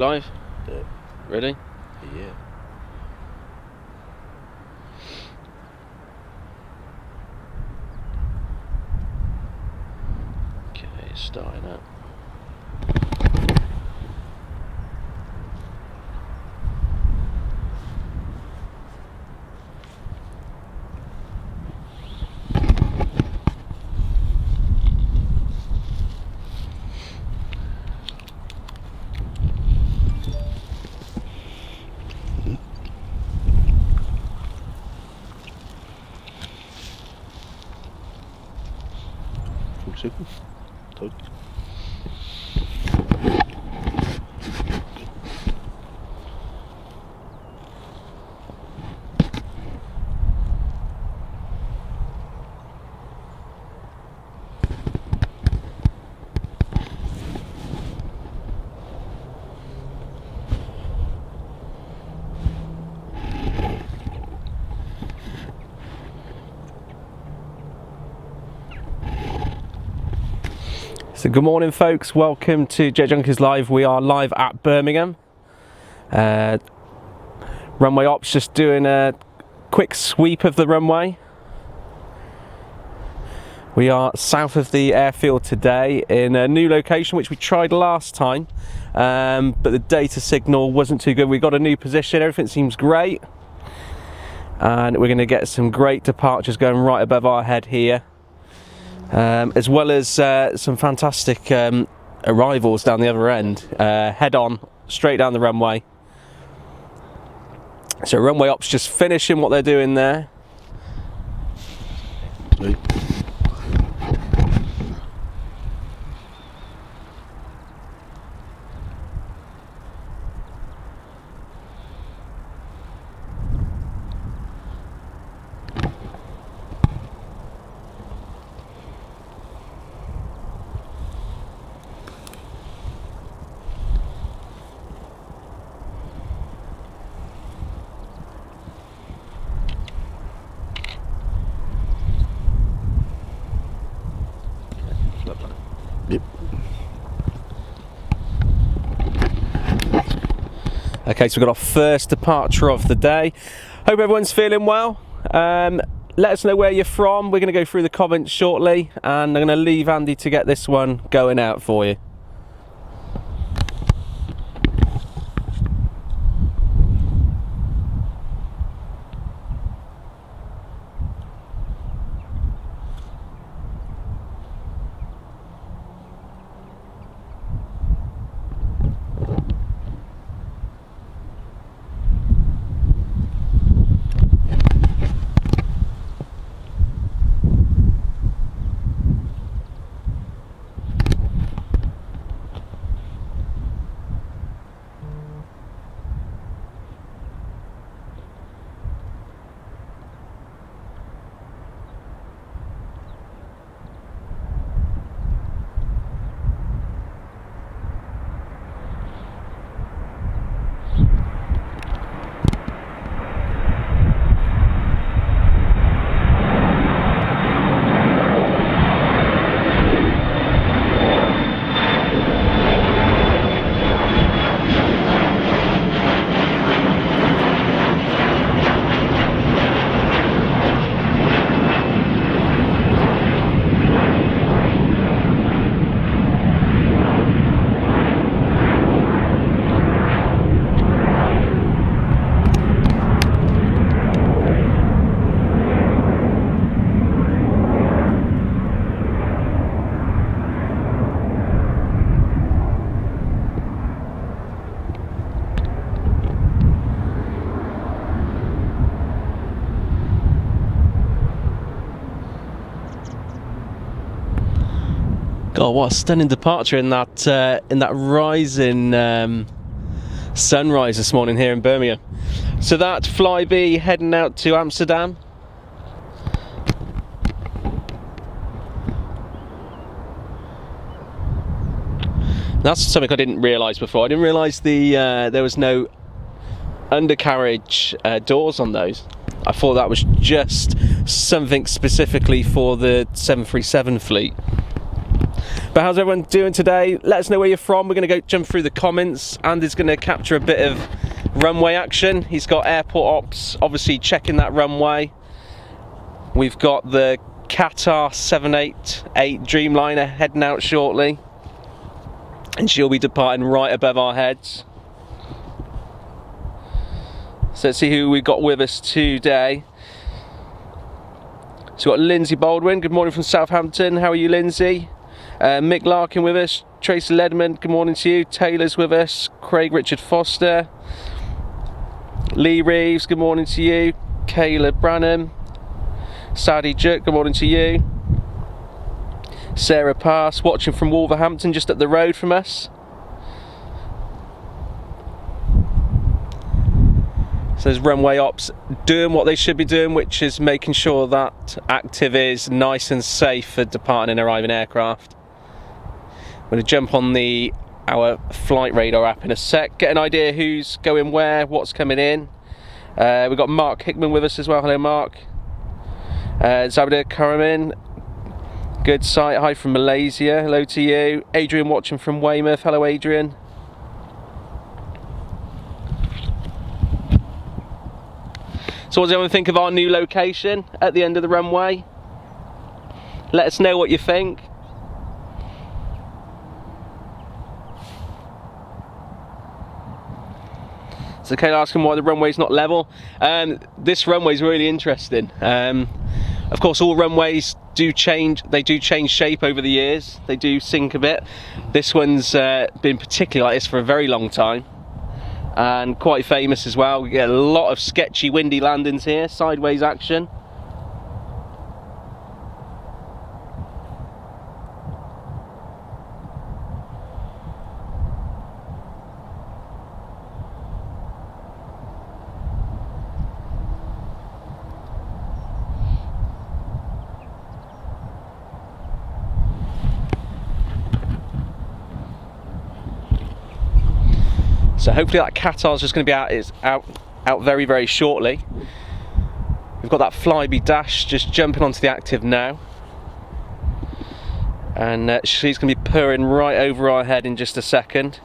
Live? Yeah. Ready? Yeah. Okay, starting up. Full circle. Toad. So good morning folks, welcome to Junkies Live. We are live at Birmingham. Runway ops just doing a quick sweep of the runway. We are south of the airfield today in a new location which we tried last time, but the data signal wasn't too good. We got a new position, everything seems great, and we're going to get some great departures going right above our head here. As well as some fantastic arrivals down the other end, head on, straight down the runway. So runway ops just finishing what they're doing there. Toad. Yep. Okay, so we've got our first departure of the day. Hope everyone's feeling well. Let us know where you're from. We're going to go through the comments shortly, and I'm going to leave Andy to get this one going out for you. God, what a stunning departure in that rising sunrise this morning here in Birmingham. So that Flybe heading out to Amsterdam. That's something I didn't realise before. I didn't realise there was no undercarriage doors on those. I thought that was just something specifically for the 737 fleet. But how's everyone doing today? Let us know where you're from. We're going to go jump through the comments. Andy's going to capture a bit of runway action. He's got airport ops, obviously checking that runway. We've got the Qatar 788 Dreamliner heading out shortly, and she'll be departing right above our heads. So let's see who we've got with us today. So we've got Lindsay Baldwin, good morning from Southampton. How are you, Lindsay? Mick Larkin with us, Tracy Ledman, good morning to you. Taylor's with us, Craig Richard Foster, Lee Reeves, good morning to you. Caleb Branham, Sadie Juk, good morning to you. Sarah Pass, watching from Wolverhampton, just up the road from us. So there's runway ops doing what they should be doing, which is making sure that active is nice and safe for departing and arriving aircraft. I'm going to jump on our flight radar app in a sec, get an idea who's going where, what's coming in. We've got Mark Hickman with us as well. Hello, Mark. Zabida Karamin, good sight. Hi from Malaysia. Hello to you. Adrian watching from Weymouth. Hello, Adrian. So what does everyone think of our new location at the end of the runway? Let us know what you think. So Kayla asking why the runway's not level. This runway's really interesting. Of course, all runways do change. They do change shape over the years. They do sink a bit. This one's been particularly like this for a very long time, and quite famous as well. We get a lot of sketchy windy landings here, sideways action. So hopefully that Qatar's just going to be out very, very shortly. We've got that Flybe Dash just jumping onto the active now, and she's going to be purring right over our head in just a second.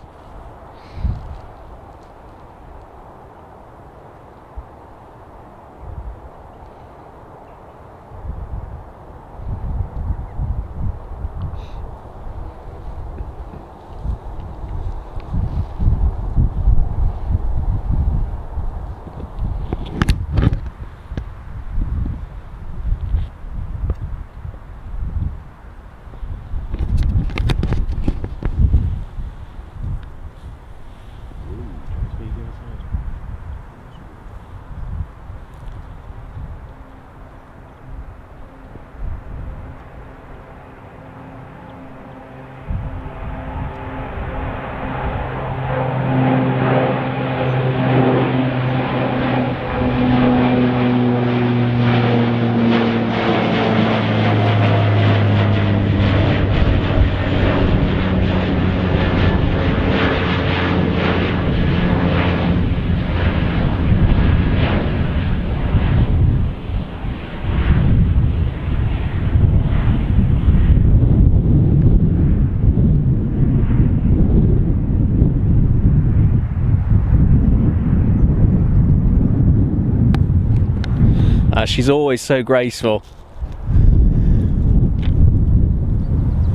She's always so graceful.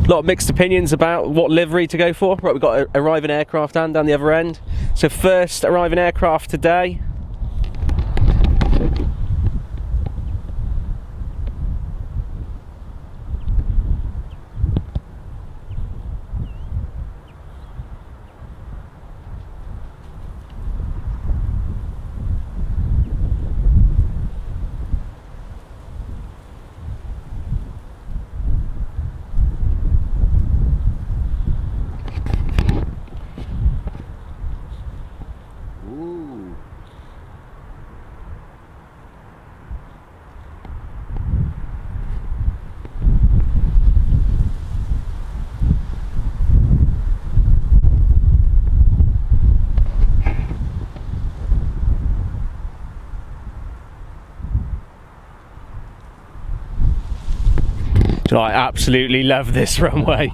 A lot of mixed opinions about what livery to go for. Right, we've got arriving aircraft and down the other end. So first arriving aircraft today. Do you know, I absolutely love this runway.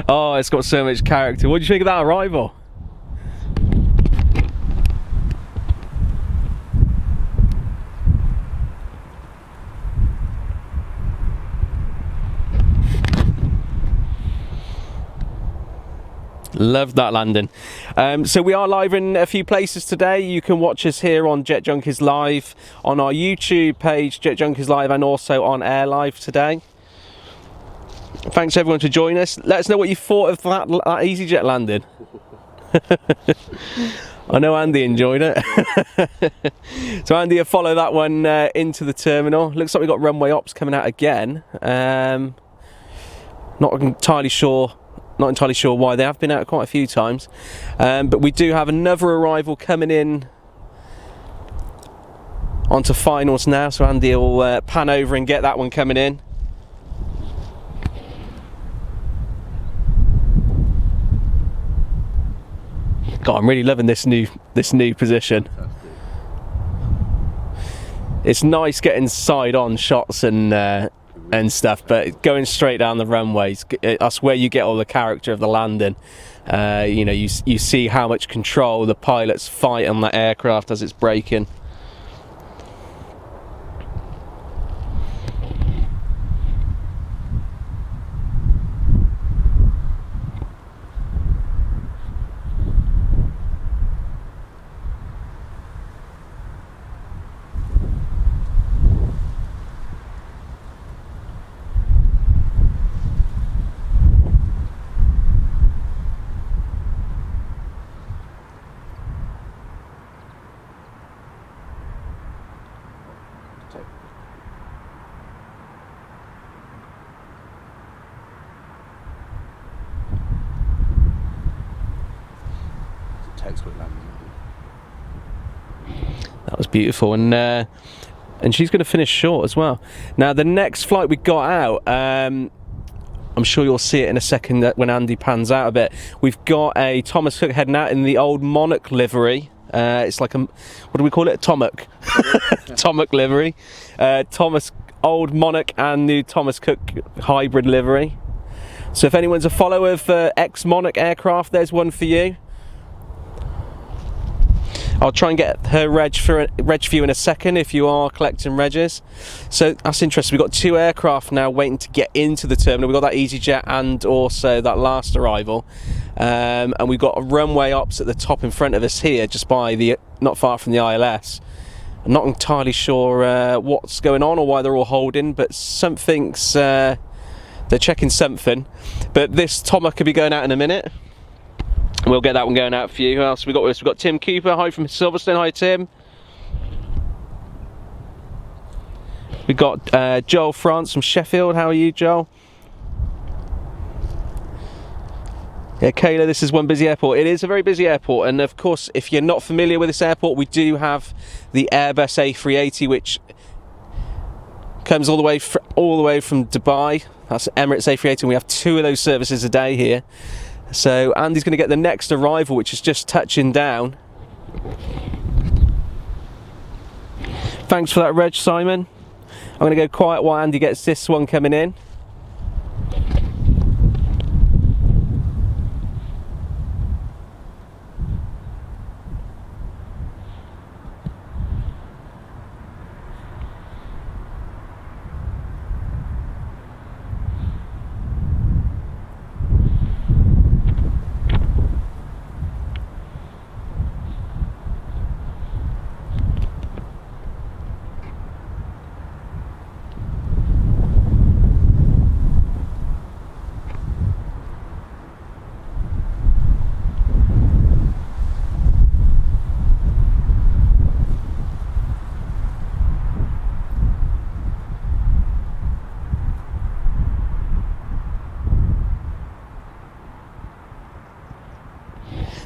Oh, it's got so much character. What do you think of that arrival? Love that landing. So we are live in a few places today. You can watch us here on Jet Junkies Live, on our YouTube page, Jet Junkies Live, and also on Air Live today. Thanks everyone for joining us. Let us know what you thought of that EasyJet landing. I know Andy enjoyed it. So Andy will follow that one into the terminal. Looks like we've got runway ops coming out again. Not entirely sure why. They have been out quite a few times, but we do have another arrival coming in onto finals now, so Andy will pan over and get that one coming in. God, I'm really loving this new position. It's nice getting side-on shots and stuff, but going straight down the runways, that's where you get all the character of the landing. You know, you see how much control the pilots fight on that aircraft as it's braking. That was beautiful, and she's going to finish short as well. Now the next flight we got out, I'm sure you'll see it in a second when Andy pans out a bit. We've got a Thomas Cook heading out in the old Monarch livery. It's like a, what do we call it? Tomac. Tomac livery. Old Monarch and new Thomas Cook hybrid livery. So if anyone's a follower of ex-Monarch aircraft, there's one for you. I'll try and get her reg for you in a second if you are collecting regs. So that's interesting. We've got two aircraft now waiting to get into the terminal. We've got that EasyJet and also that last arrival. And we've got a runway ops at the top in front of us here, just by the, not far from the ILS. I'm not entirely sure what's going on or why they're all holding, but something's, they're checking something. But this Tomac could be going out in a minute. We'll get that one going out for you. Who else we got with us? We've got Tim Cooper, hi from Silverstone. Hi Tim. We've got Joel France from Sheffield. How are you, Joel? Yeah, Kayla, this is one busy airport. It is a very busy airport, and of course, if you're not familiar with this airport, we do have the Airbus A380, which comes all the way from Dubai. That's Emirates A380, and we have two of those services a day here. So Andy's going to get the next arrival, which is just touching down. Thanks for that reg, Simon. I'm going to go quiet while Andy gets this one coming in.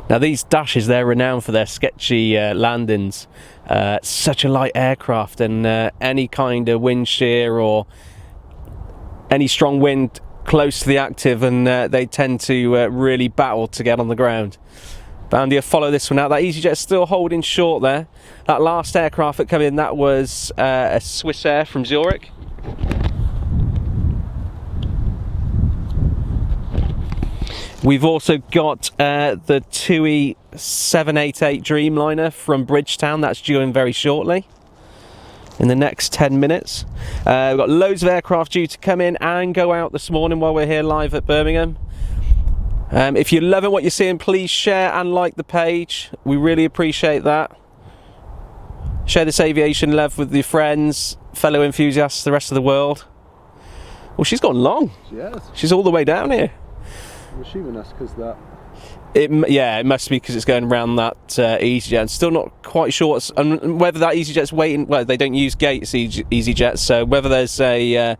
Now these dashes, they're renowned for their sketchy landings. Such a light aircraft, and any kind of wind shear or any strong wind close to the active, and they tend to really battle to get on the ground. But Andy will follow this one out. That EasyJet's still holding short there. That last aircraft that came in, that was a Swiss Air from Zurich. We've also got the TUI 788 Dreamliner from Bridgetown. That's due in very shortly, in the next 10 minutes. We've got loads of aircraft due to come in and go out this morning while we're here live at Birmingham. If you're loving what you're seeing, please share and like the page. We really appreciate that. Share this aviation love with your friends, fellow enthusiasts, the rest of the world. Well, she's gone long. She has. She's all the way down here. I'm assuming that's because that. Yeah, it must be because it's going around that EasyJet. I'm still not quite sure whether that EasyJet's waiting. Well, they don't use gates, EasyJet, so whether there's a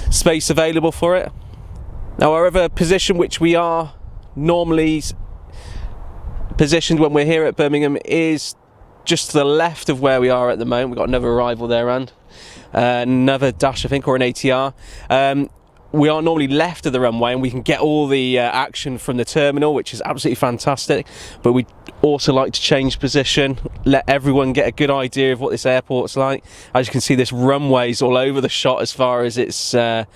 space available for it. Now, our other position, which we are normally positioned when we're here at Birmingham, is just to the left of where we are at the moment. We've got another arrival there, and another dash, I think, or an ATR. We are normally left of the runway and we can get all the action from the terminal, which is absolutely fantastic, but we also like to change position, let everyone get a good idea of what this airport's like. As you can see, this runway's all over the shot as far as it's as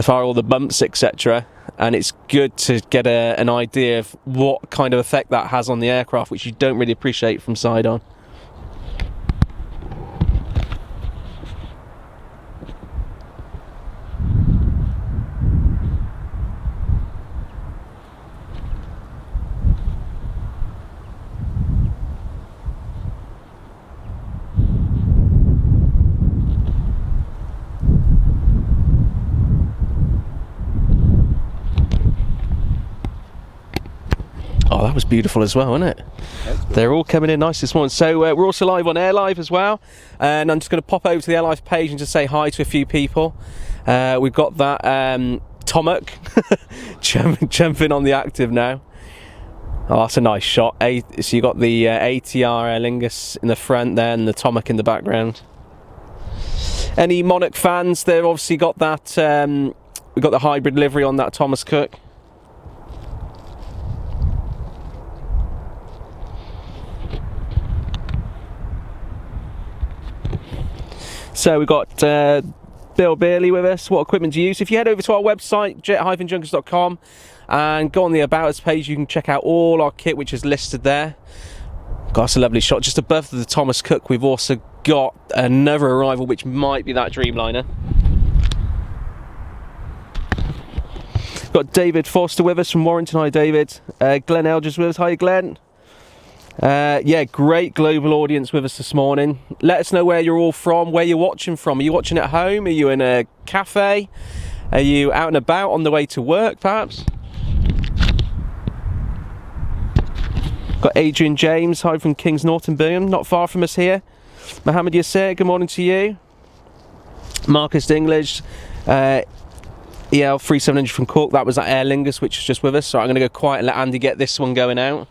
far as all the bumps, etc., and it's good to get an idea of what kind of effect that has on the aircraft, which you don't really appreciate from side on. Oh, that was beautiful as well, wasn't it? They're all coming in nice this morning. So we're also live on AirLive as well, and I'm just going to pop over to the AirLive page and just say hi to a few people. We've got that Tomac jumping on the active now. Oh, that's a nice shot. So you got the ATR Aer Lingus in the front there and the Tomac in the background. Any Monarch fans? They've obviously got that. We've got the hybrid livery on that Thomas Cook. So we've got Bill Beerley with us. What equipment do you use? If you head over to our website, jet-junkies.com, and go on the About Us page, you can check out all our kit, which is listed there. Got us a lovely shot. Just above the Thomas Cook, we've also got another arrival, which might be that Dreamliner. Got David Foster with us from Warrington. Hi, David. Glenn Eldridge with us. Hi, Glenn. Yeah, great global audience with us this morning. Let us know where you're all from, where you're watching from. Are you watching at home? Are you in a cafe? Are you out and about on the way to work, perhaps? Got Adrian James, hi from Kings Norton, Birmingham, not far from us here. Mohammed Yasser, good morning to you. Marcus Dinklage, EL 3700 from Cork, that was that Aer Lingus which was just with us, so I'm going to go quiet and let Andy get this one going out.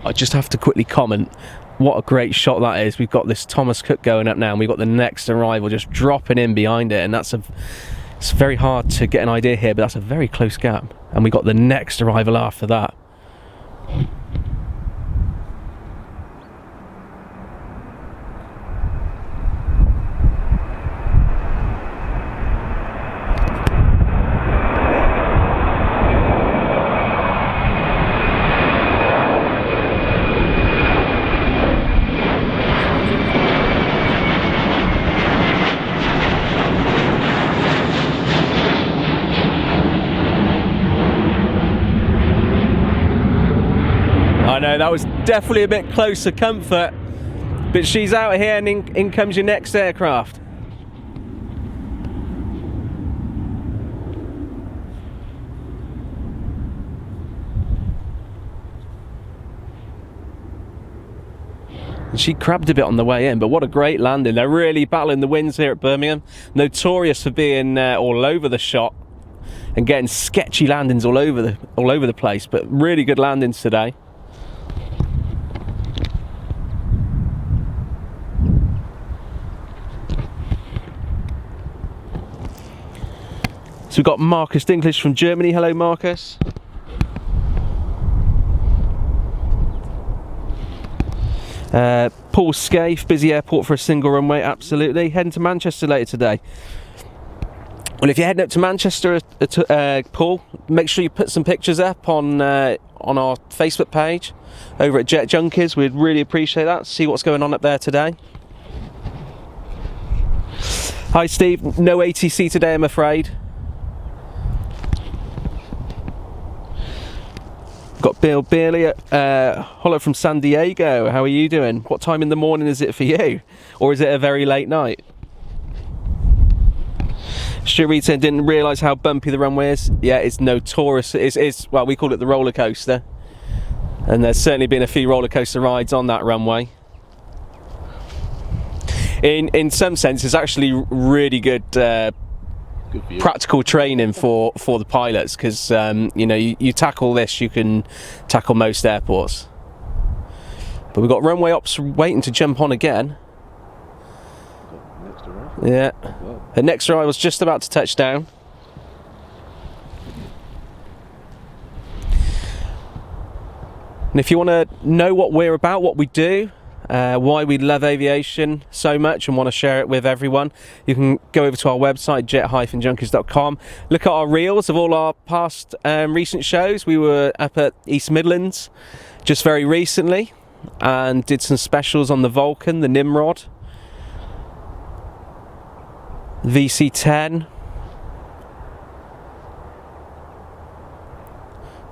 I just have to quickly comment, what a great shot that is. We've got this Thomas Cook going up now, and we've got the next arrival just dropping in behind it, and it's very hard to get an idea here, but that's a very close gap. And we've got the next arrival after that. I know, that was definitely a bit close to comfort, but she's out here and in comes your next aircraft. And she crabbed a bit on the way in, but what a great landing. They're really battling the winds here at Birmingham. Notorious for being all over the shot and getting sketchy landings all over the place, but really good landings today. So we've got Marcus Dinklage from Germany. Hello, Marcus. Paul Scaife, busy airport for a single runway, absolutely. Heading to Manchester later today. Well, if you're heading up to Manchester, Paul, make sure you put some pictures up on our Facebook page over at Jet Junkies. We'd really appreciate that. See what's going on up there today. Hi Steve, no ATC today I'm afraid. Got Bill Beerley, hello from San Diego. How are you doing? What time in the morning is it for you? Or is it a very late night? Stuart Reed said, didn't realise how bumpy the runway is. Yeah, it's notorious. It's well, we call it the roller coaster. And there's certainly been a few roller coaster rides on that runway. In some sense, it's actually really good practical training for the pilots, because you know, you tackle this, you can tackle most airports. But we've got runway ops waiting to jump on again. Yeah, the next arrival was just about to touch down. And if you want to know what we're about, what we do, why we love aviation so much and want to share it with everyone, you can go over to our website, jet-junkies.com. Look at our reels of all our past recent shows. We were up at East Midlands just very recently and did some specials on the Vulcan, the Nimrod, VC-10.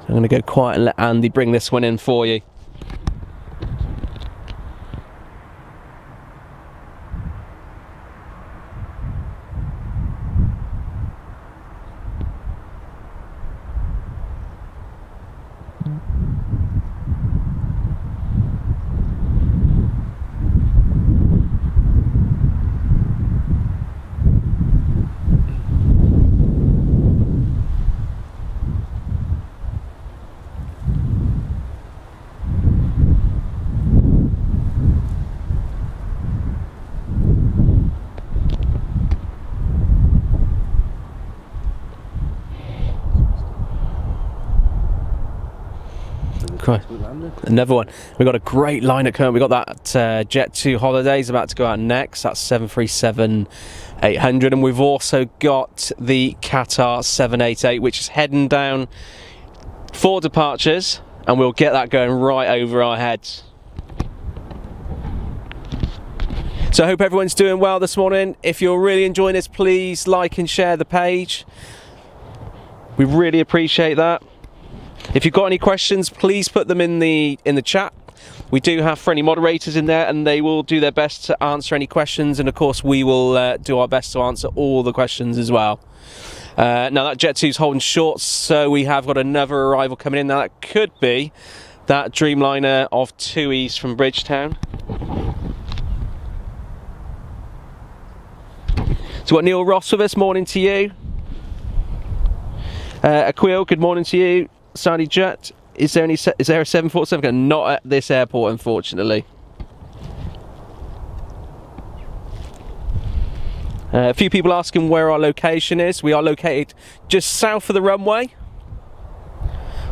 So I'm going to go quiet and let Andy bring this one in for you. Another one. We've got a great line at current. We've got that Jet 2 Holidays about to go out next. That's 737-800, and we've also got the Qatar 788, which is heading down for departures, and we'll get that going right over our heads. So I hope everyone's doing well this morning. If you're really enjoying this, please like and share the page. We really appreciate that. If you've got any questions, please put them in the chat. We do have friendly moderators in there, and they will do their best to answer any questions, and of course we will do our best to answer all the questions as well. Now that Jet 2's holding short, so we have got another arrival coming in. Now that could be that Dreamliner of 2Es from Bridgetown. So we've got Neil Ross with us, morning to you. Aquil, good morning to you. Sadi Jet, is there a 747? Not at this airport, unfortunately. A few people asking where our location is. We are located just south of the runway.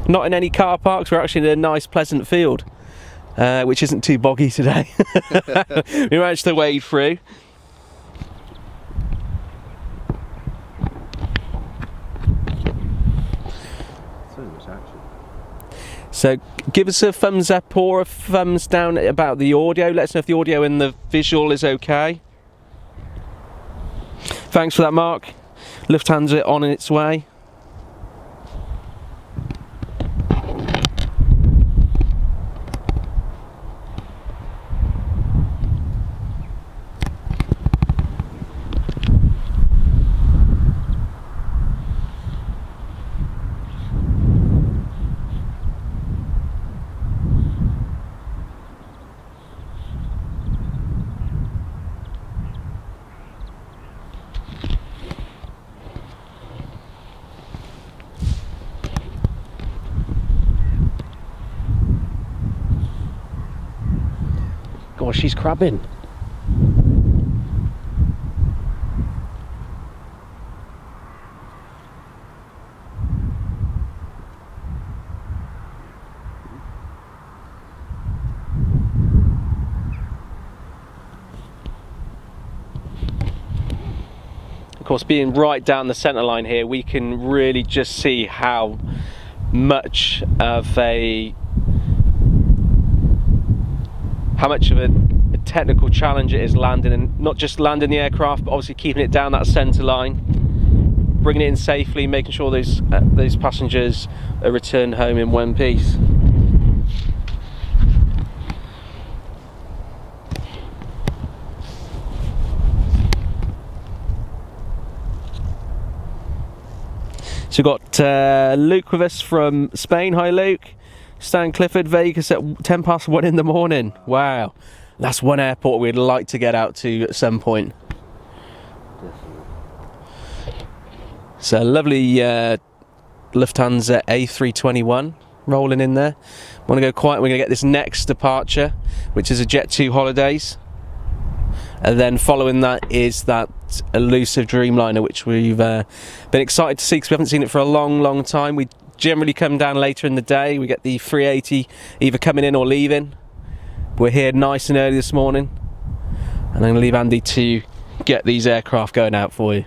Not in any car parks. We're actually in a nice, pleasant field, which isn't too boggy today. We managed to wade through. So give us a thumbs up or a thumbs down about the audio. Let us know if the audio and the visual is okay. Thanks for that, Mark. Lufthansa on its way. Gosh, she's crabbing. Of course, being right down the centre line here, we can really just see how much of a technical challenge it is landing, and not just landing the aircraft, but obviously keeping it down that centre line, bringing it in safely, making sure those passengers are returned home in one piece. So we've got Luke with us from Spain. Hi Luke. Stan Clifford, Vegas at 1:10 in the morning. Wow. That's one airport we'd like to get out to at some point. Definitely. So lovely Lufthansa A321 rolling in there. Want to go quiet, we're going to get this next departure, which is a Jet2 Holidays. And then following that is that elusive Dreamliner, which we've been excited to see because we haven't seen it for a long time. We generally come down later in the day. We get the 380 either coming in or leaving. We're here nice and early this morning, and I'm going to leave Andy to get these aircraft going out for you.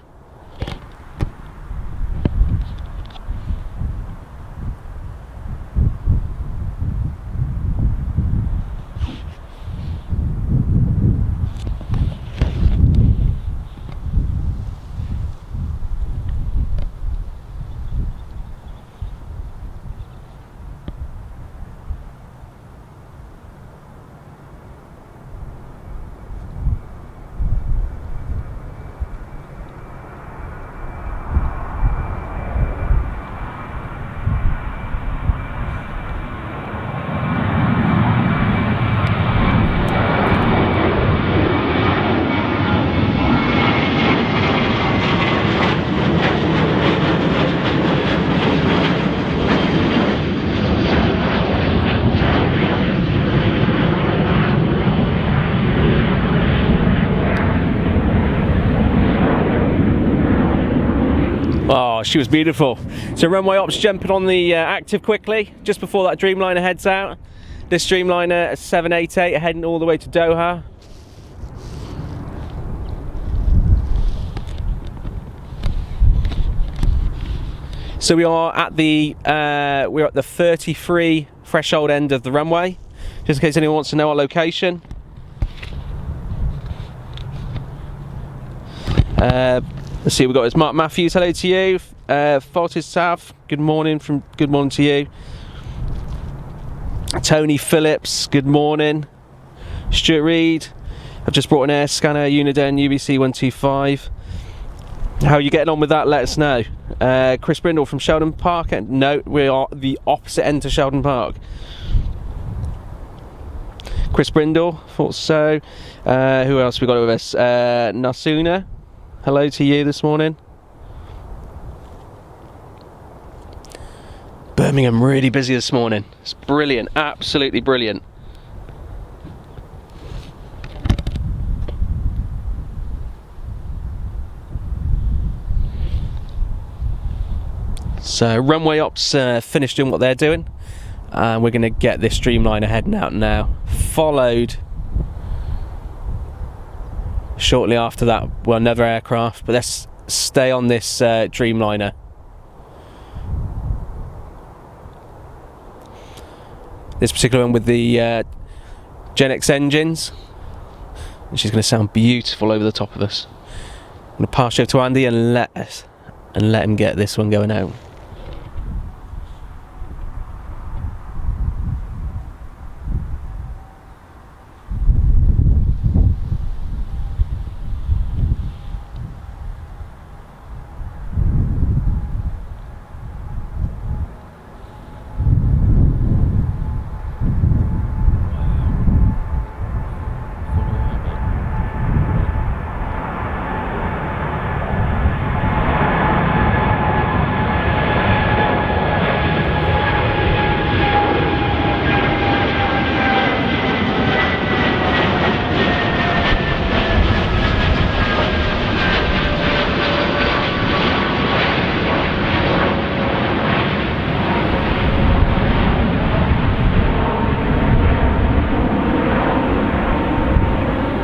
Oh, she was beautiful. So runway ops jumping on the active quickly, just before that Dreamliner heads out. This Dreamliner 788 heading all the way to Doha. So we are at the 33 threshold end of the runway, just in case anyone wants to know our location. Let's see, we've got Mark Matthews, hello to you. Fortis Sav, good morning to you. Tony Phillips, good morning. Stuart Reed, I've just brought an air scanner, Uniden UBC 125. How are you getting on with that? Let us know. Chris Brindle from Sheldon Park. No, we are the opposite end to Sheldon Park. Chris Brindle, thought so. Who else we got with us? Nasuna, hello to you this morning. Birmingham really busy this morning. It's brilliant, absolutely brilliant. So runway ops finished doing what they're doing, and we're going to get this Dreamliner heading out now, followed shortly after that, well, another aircraft, but let's stay on this Dreamliner. This particular one with the Gen X engines, and she's going to sound beautiful over the top of us. I'm going to pass you over to Andy and let him get this one going out.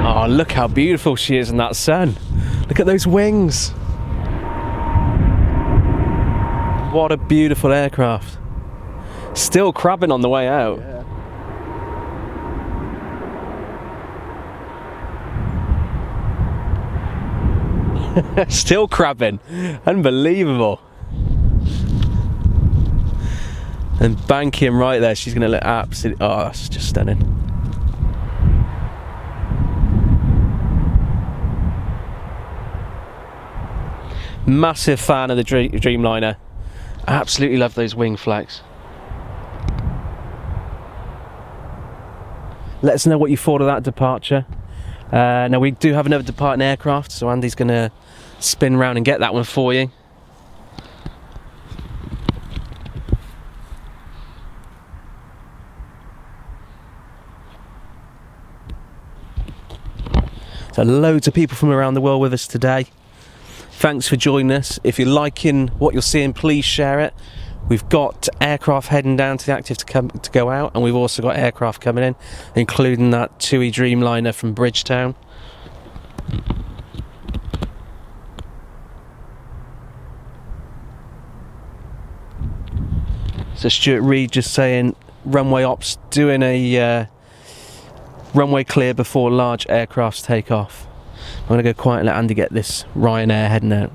Oh, look how beautiful she is in that sun. Look at those wings. What a beautiful aircraft. Still crabbing on the way out. Yeah. Still crabbing. Unbelievable. And banking right there. She's going to look absolutely... Oh, that's just stunning. Massive fan of the Dreamliner. Absolutely love those wing flags. Let us know what you thought of that departure. Now we do have another departing aircraft, so Andy's going to spin round and get that one for you. So loads of people from around the world with us today. Thanks for joining us. If you're liking what you're seeing, please share it. We've got aircraft heading down to the active to go out, and we've also got aircraft coming in, including that TUI Dreamliner from Bridgetown. So Stuart Reid just saying runway ops doing a runway clear before large aircrafts take off. I'm going to go quiet and let Andy get this Ryanair heading out.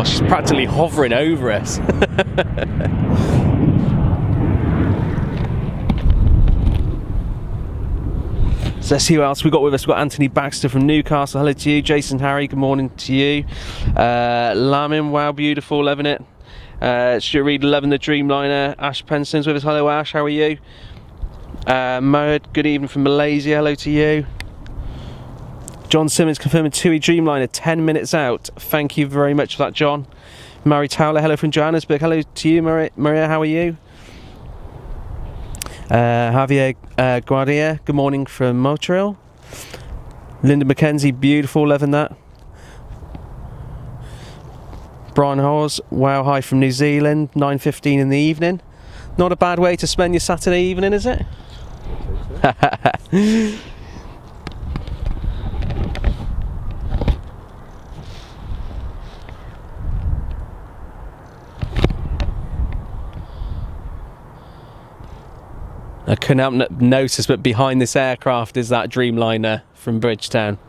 She's practically hovering over us. So let's see who else we got with us. We've got Anthony Baxter from Newcastle. Hello to you. Jason Harry, good morning to you. Lamin, wow, beautiful, loving it. Stuart Reid, loving the Dreamliner. Ash Penson's with us. Hello Ash, how are you? Mohd, good evening from Malaysia. Hello to you. John Simmons confirming TUI Dreamliner 10 minutes out. Thank you very much for that, John. Mary Towler, hello from Johannesburg. Hello to you, Maria, how are you? Javier Guardia, good morning from Montreal. Linda McKenzie, beautiful, loving that. Brian Hawes, wow, hi from New Zealand, 9:15 in the evening. Not a bad way to spend your Saturday evening, is it? I couldn't help but notice, but behind this aircraft is that Dreamliner from Bridgetown.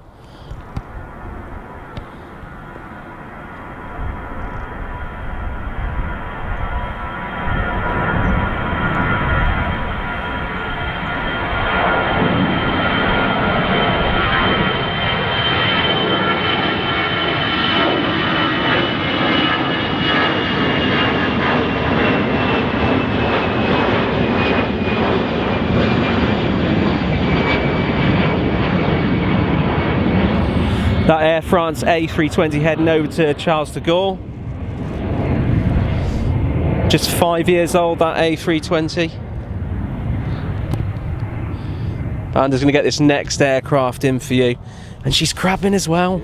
That Air France A320 heading over to Charles de Gaulle. Just 5 years old, that A320. Andy's going to get this next aircraft in for you. And she's crabbing as well.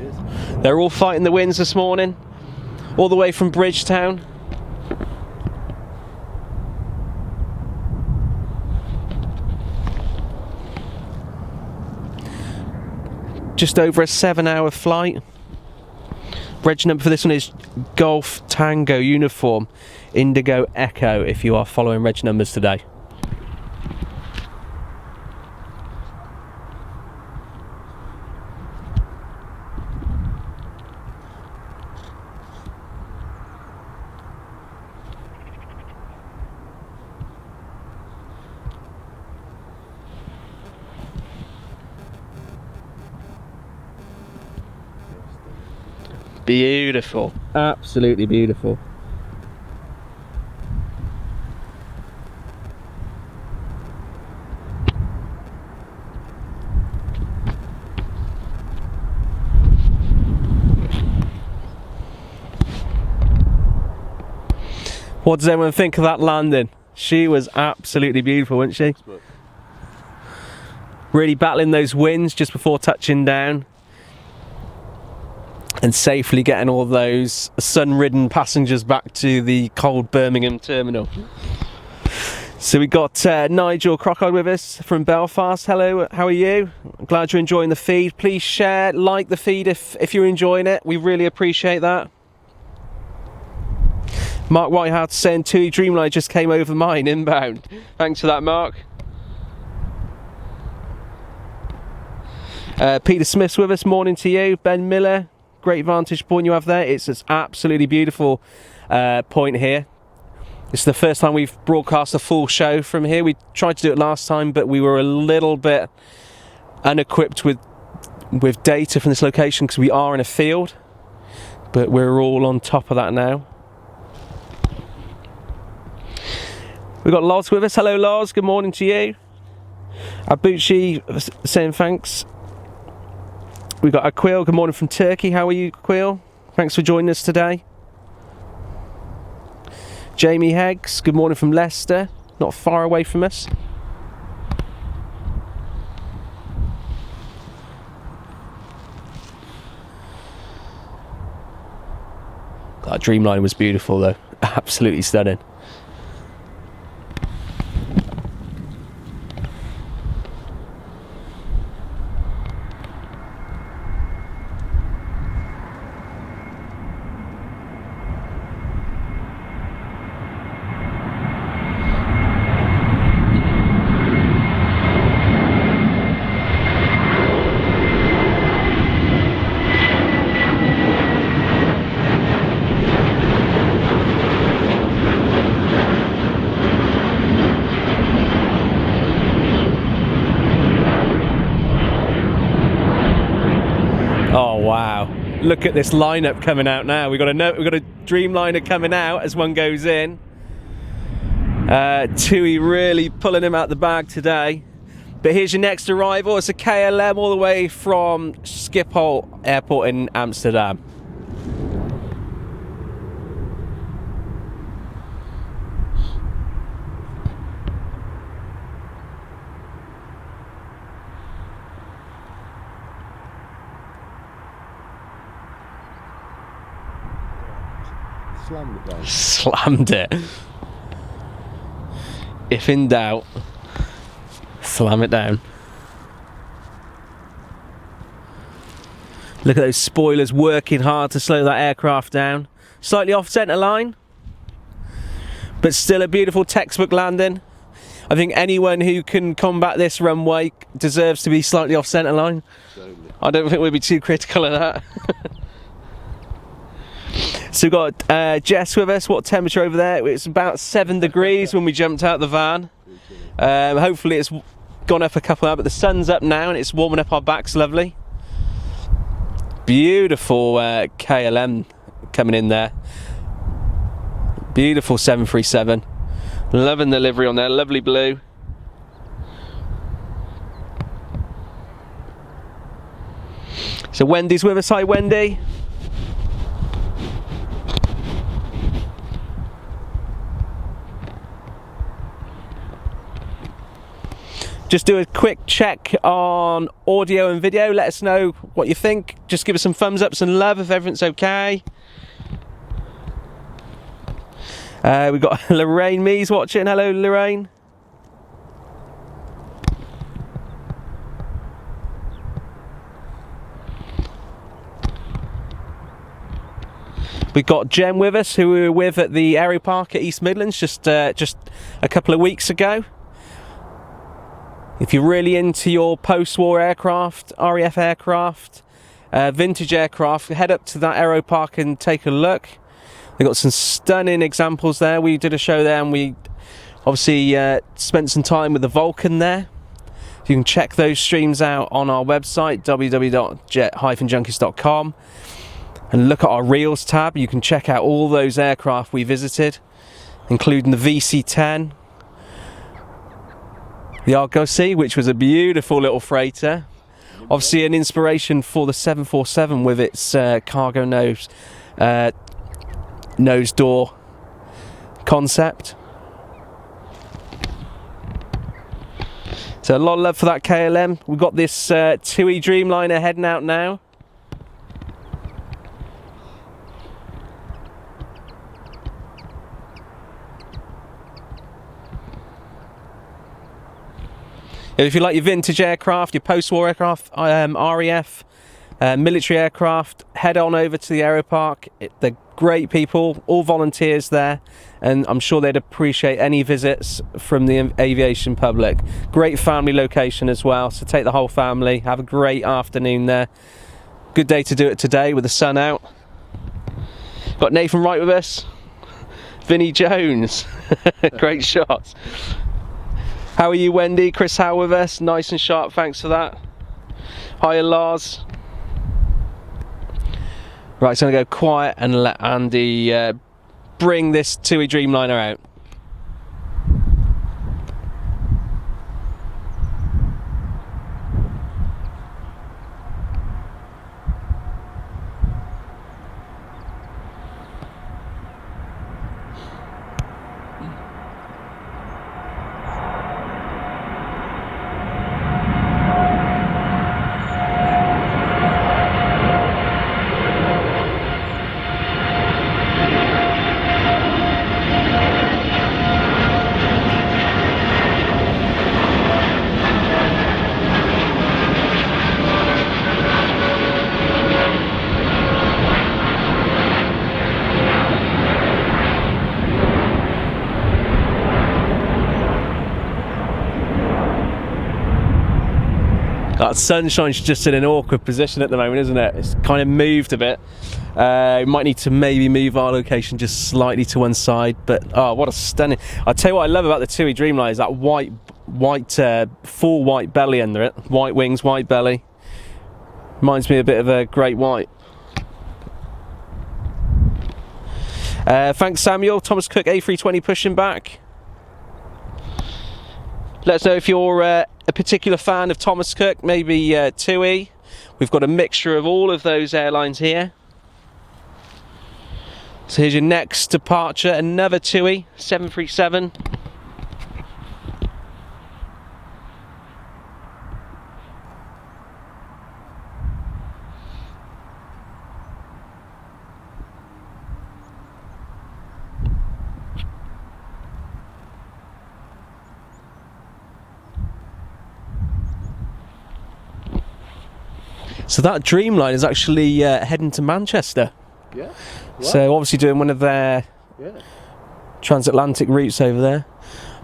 They're all fighting the winds this morning. All the way from Bridgetown. Just over a 7-hour flight. Reg number for this one is Golf Tango Uniform Indigo Echo, if you are following reg numbers today. Beautiful, absolutely beautiful. What does everyone think of that landing? She was absolutely beautiful, wasn't she? Really battling those winds just before touching down. And safely getting all those sun-ridden passengers back to the cold Birmingham terminal. So we got Nigel Crockard with us from Belfast. Hello, how are you? I'm glad you're enjoying the feed. Please share, like the feed if you're enjoying it. We really appreciate that. Mark Whitehouse saying TUI Dreamliner just came over mine inbound. Thanks for that, Mark. Peter Smith's with us. Morning to you. Ben Miller. Great vantage point you have there. It's an absolutely beautiful point here. This is the first time we've broadcast a full show from here. We tried to do it last time, but we were a little bit unequipped with data from this location because we are in a field. But we're all on top of that now. We've got Loz with us. Hello, Loz. Good morning to you. Abuchi saying thanks. We've got Aquil. Good morning from Turkey. How are you, Aquil? Thanks for joining us today. Jamie Heggs. Good morning from Leicester. Not far away from us. That Dreamliner was beautiful though. Absolutely stunning. Oh wow, look at this lineup coming out now. We've got a Dreamliner coming out as one goes in. TUI really pulling him out the bag today. But here's your next arrival. It's a KLM all the way from Schiphol Airport in Amsterdam. Slammed it down. Slammed it. If in doubt, slam it down. Look at those spoilers working hard to slow that aircraft down. Slightly off centre line, but still a beautiful textbook landing. I think anyone who can combat this runway deserves to be slightly off centre line. Certainly. I don't think we'd be too critical of that. So we've got Jess with us. What temperature over there? It's about 7 degrees when we jumped out the van. Hopefully it's gone up a couple hours, but the sun's up now and it's warming up our backs lovely. Beautiful KLM coming in there. Beautiful 737. Loving the livery on there, lovely blue. So Wendy's with us. Hi Wendy. Just do a quick check on audio and video. Let us know what you think. Just give us some thumbs up, some love if everything's okay. We've got Lorraine Mees watching. Hello, Lorraine. We've got Jem with us, who we were with at the Aero Park at East Midlands just a couple of weeks ago. If you're really into your post-war aircraft, RAF aircraft, vintage aircraft, head up to that Aero Park and take a look. They've got some stunning examples there. We did a show there and we obviously spent some time with the Vulcan there. You can check those streams out on our website, www.jet-junkies.com, and look at our Reels tab. You can check out all those aircraft we visited, including the VC-10, the Argosy, which was a beautiful little freighter. Obviously an inspiration for the 747 with its cargo nose door concept. So a lot of love for that KLM. We've got this TUI Dreamliner heading out now. If you like your vintage aircraft, your post-war aircraft, RAF, military aircraft, head on over to the Aeropark. They're great people, all volunteers there, and I'm sure they'd appreciate any visits from the aviation public. Great family location as well, so take the whole family, have a great afternoon there. Good day to do it today with the sun out. Got Nathan Wright with us, Vinnie Jones, great shots. How are you, Wendy? Chris Howe with us, nice and sharp, thanks for that. Hiya, Lars. Right, so I'm going to go quiet and let Andy bring this TUI Dreamliner out. That sunshine's just in an awkward position at the moment, isn't it? It's kind of moved a bit. We might need to maybe move our location just slightly to one side, but oh, what a stunning... I'll tell you what I love about the TUI Dreamliner is that full white belly under it. White wings, white belly. Reminds me a bit of a great white. Thanks, Samuel. Thomas Cook A320 pushing back. Let us know if you're a particular fan of Thomas Cook, maybe TUI. We've got a mixture of all of those airlines here. So here's your next departure, another TUI 737. So that Dreamliner is actually heading to Manchester. Yeah. Wow. So obviously doing one of their transatlantic routes over there.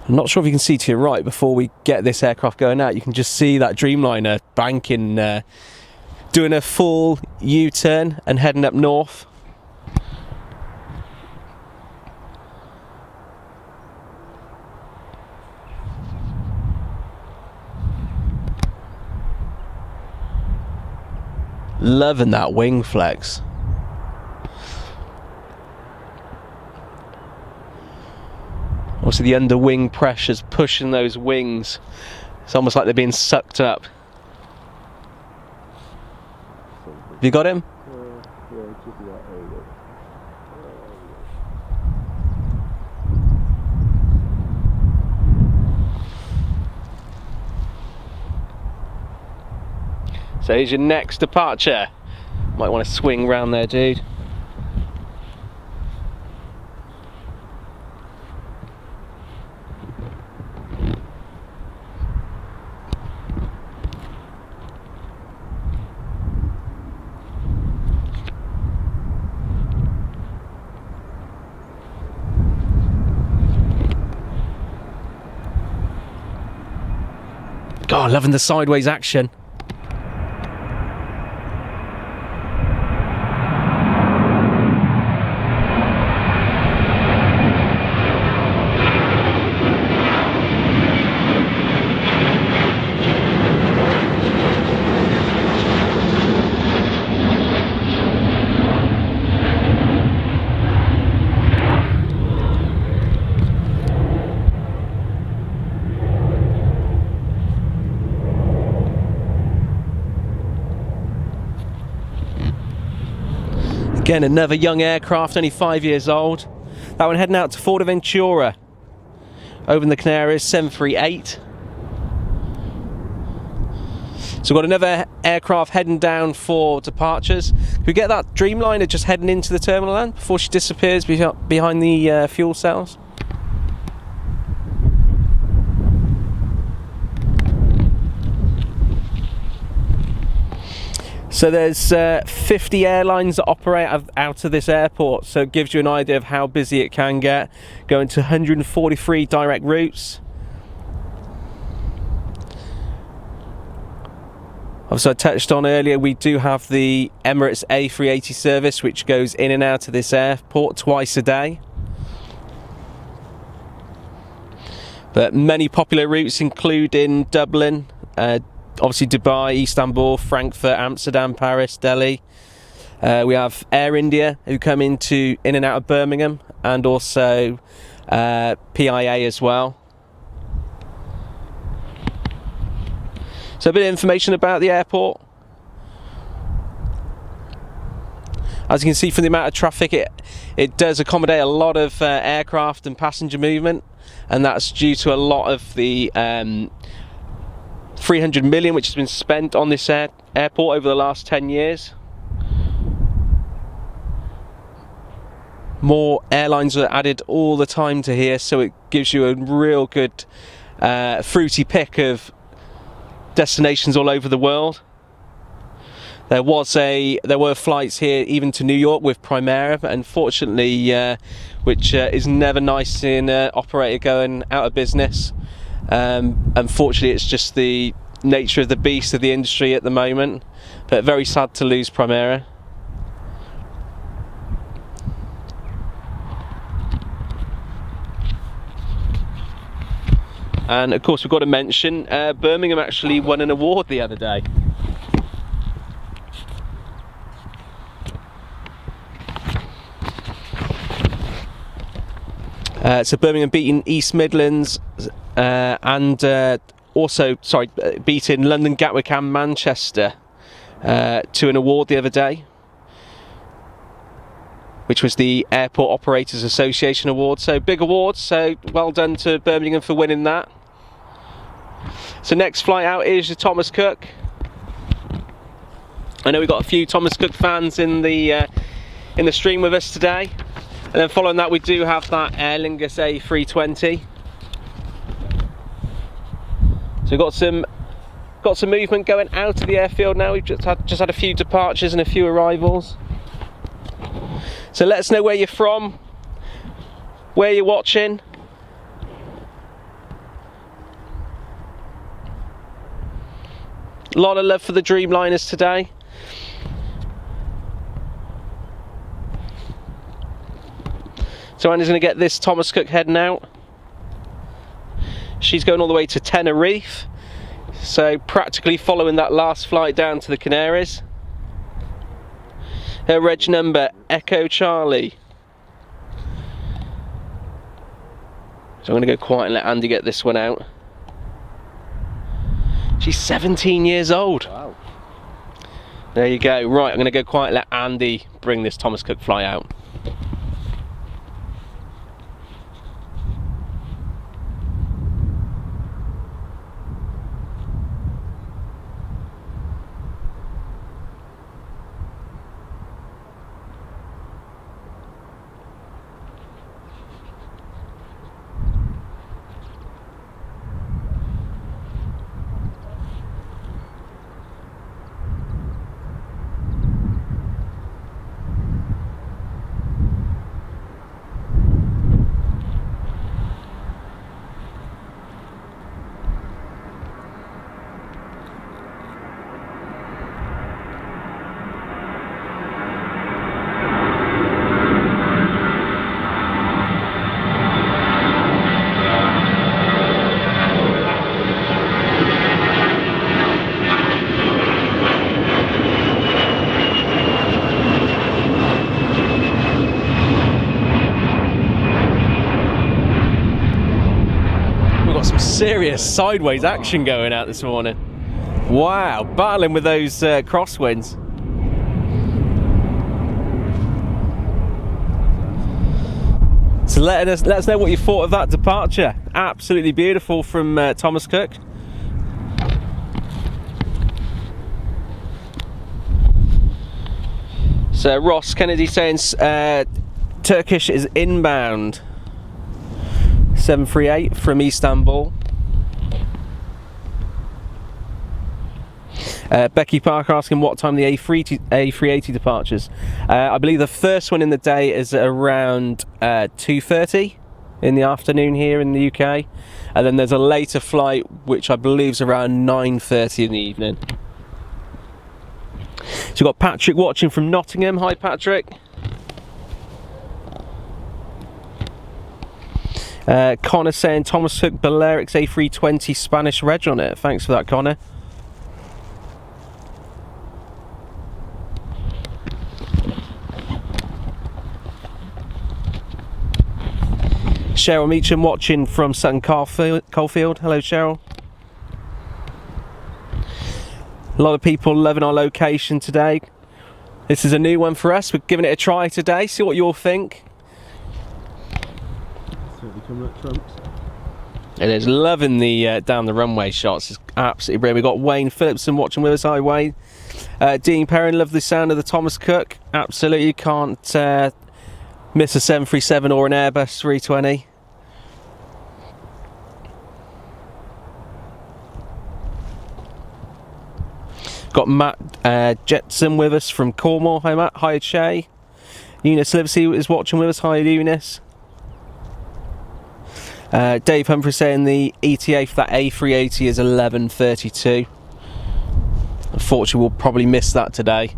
I'm not sure if you can see to your right before we get this aircraft going out. You can just see that Dreamliner banking, doing a full U-turn and heading up north. Loving that wing flex. Also the underwing pressure's pushing those wings. It's almost like they're being sucked up. Have you got him? So here's your next departure. Might want to swing round there, dude. God, loving the sideways action. Again, another young aircraft, only 5 years old. That one heading out to Fuerteventura over in the Canaries, 738. So we've got another aircraft heading down for departures. Can we get that Dreamliner just heading into the terminal then before she disappears behind the fuel cells? So there's 50 airlines that operate out of this airport, so it gives you an idea of how busy it can get. Going to 143 direct routes. Obviously, I touched on earlier, we do have the Emirates A380 service, which goes in and out of this airport twice a day. But many popular routes include in Dublin, obviously Dubai, Istanbul, Frankfurt, Amsterdam, Paris, Delhi. We have Air India, who come in and out of Birmingham, and also PIA as well. So a bit of information about the airport. As you can see from the amount of traffic, it does accommodate a lot of aircraft and passenger movement, and that's due to a lot of the 300 million which has been spent on this airport over the last 10 years. More airlines are added all the time to here, so it gives you a real good fruity pick of destinations all over the world. There were flights here even to New York with Primera, but unfortunately, which is never nice in an operator going out of business. Unfortunately, it's just the nature of the beast of the industry at the moment, but very sad to lose Primera. And of course, we've got to mention Birmingham actually won an award the other day. So Birmingham beating East Midlands and beating London, Gatwick and Manchester to an award the other day, which was the Airport Operators Association Award. So big award, so well done to Birmingham for winning that. So next flight out is the Thomas Cook. I know we've got a few Thomas Cook fans in the stream with us today. And then following that, we do have that Aer Lingus A320. So we've got some movement going out of the airfield now. We've just had a few departures and a few arrivals. So let us know where you're from, where you're watching. A lot of love for the Dreamliners today. So Andy's going to get this Thomas Cook heading out. She's going all the way to Tenerife, so practically following that last flight down to the Canaries. Her reg number, Echo Charlie. So I'm going to go quiet and let Andy get this one out. She's 17 years old. Wow. There you go. Right, I'm going to go quiet and let Andy bring this Thomas Cook fly out. Serious sideways action going out this morning. Wow, battling with those crosswinds. So let us know what you thought of that departure. Absolutely beautiful from Thomas Cook. So Ross Kennedy saying Turkish is inbound. 738 from Istanbul. Becky Parker asking what time the A380 departures. I believe the first one in the day is around 2:30 in the afternoon here in the UK, and then there's a later flight which I believe is around 9:30 in the evening. So we've got Patrick watching from Nottingham. Hi Patrick. Connor saying Thomas Cook Balearics A320 Spanish reg on it. Thanks for that, Connor. Cheryl Meacham watching from Sutton Coldfield. Hello Cheryl. A lot of people loving our location today. This is a new one for us. We're giving it a try today. See what you all think. Certainly coming up trumps. It is loving the down the runway shots. It's absolutely brilliant. We've got Wayne Phillipson watching with us. Hi Wayne. Dean Perrin, love the sound of the Thomas Cook. Absolutely can't miss a 737 or an Airbus 320. Got Matt Jetson with us from Cornwall. Hi Matt. Hi Shay. Eunice Livesey is watching with us. Hi Eunice. Dave Humphrey saying the ETA for that A380 is 11:32. Unfortunately, we'll probably miss that today,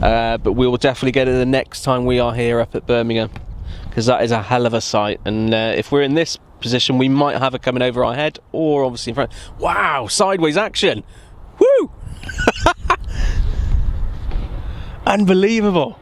but we will definitely get it the next time we are here up at Birmingham, because that is a hell of a sight. And if we're in this position, we might have it coming over our head, or obviously in front. Wow, sideways action! Woo! Unbelievable.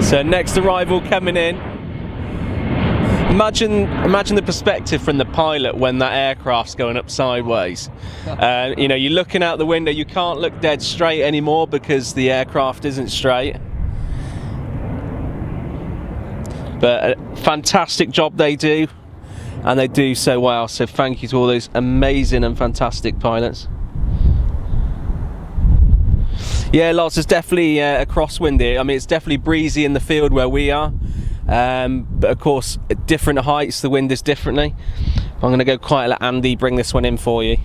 So next arrival coming in. Imagine the perspective from the pilot when that aircraft's going up sideways. You know, you're looking out the window, you can't look dead straight anymore because the aircraft isn't straight. But a fantastic job they do, and they do so well. So thank you to all those amazing and fantastic pilots. Yeah, lots. There's definitely a crosswind here. I mean, it's definitely breezy in the field where we are, but of course at different heights the wind is differently. I'm going to go quiet, let Andy bring this one in for you.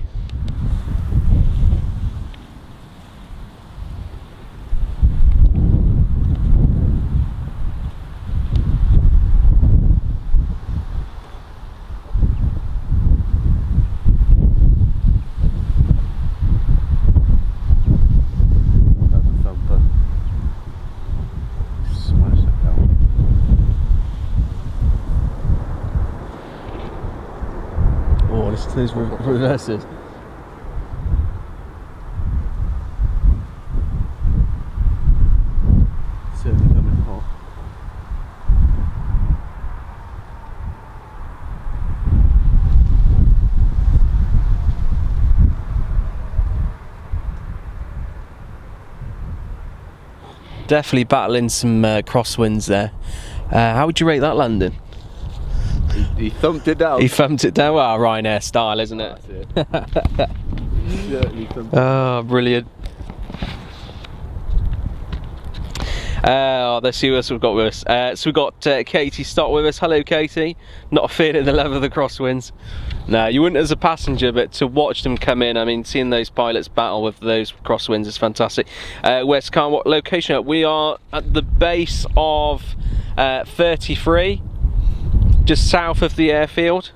Those reverses. Certainly coming hot. Definitely battling some crosswinds there. How would you rate that landing? He thumped it down. He thumped it down. Well, Ryanair style, isn't it? That's it. Certainly thumped it. Oh, brilliant. Let's see what else we've got with us. So we've got Katie Stott with us. Hello, Katie. Not a fan of the love of the crosswinds. No, you wouldn't as a passenger, but to watch them come in, I mean, seeing those pilots battle with those crosswinds is fantastic. West Car, what location? We are at the base of 33. Just south of the airfield.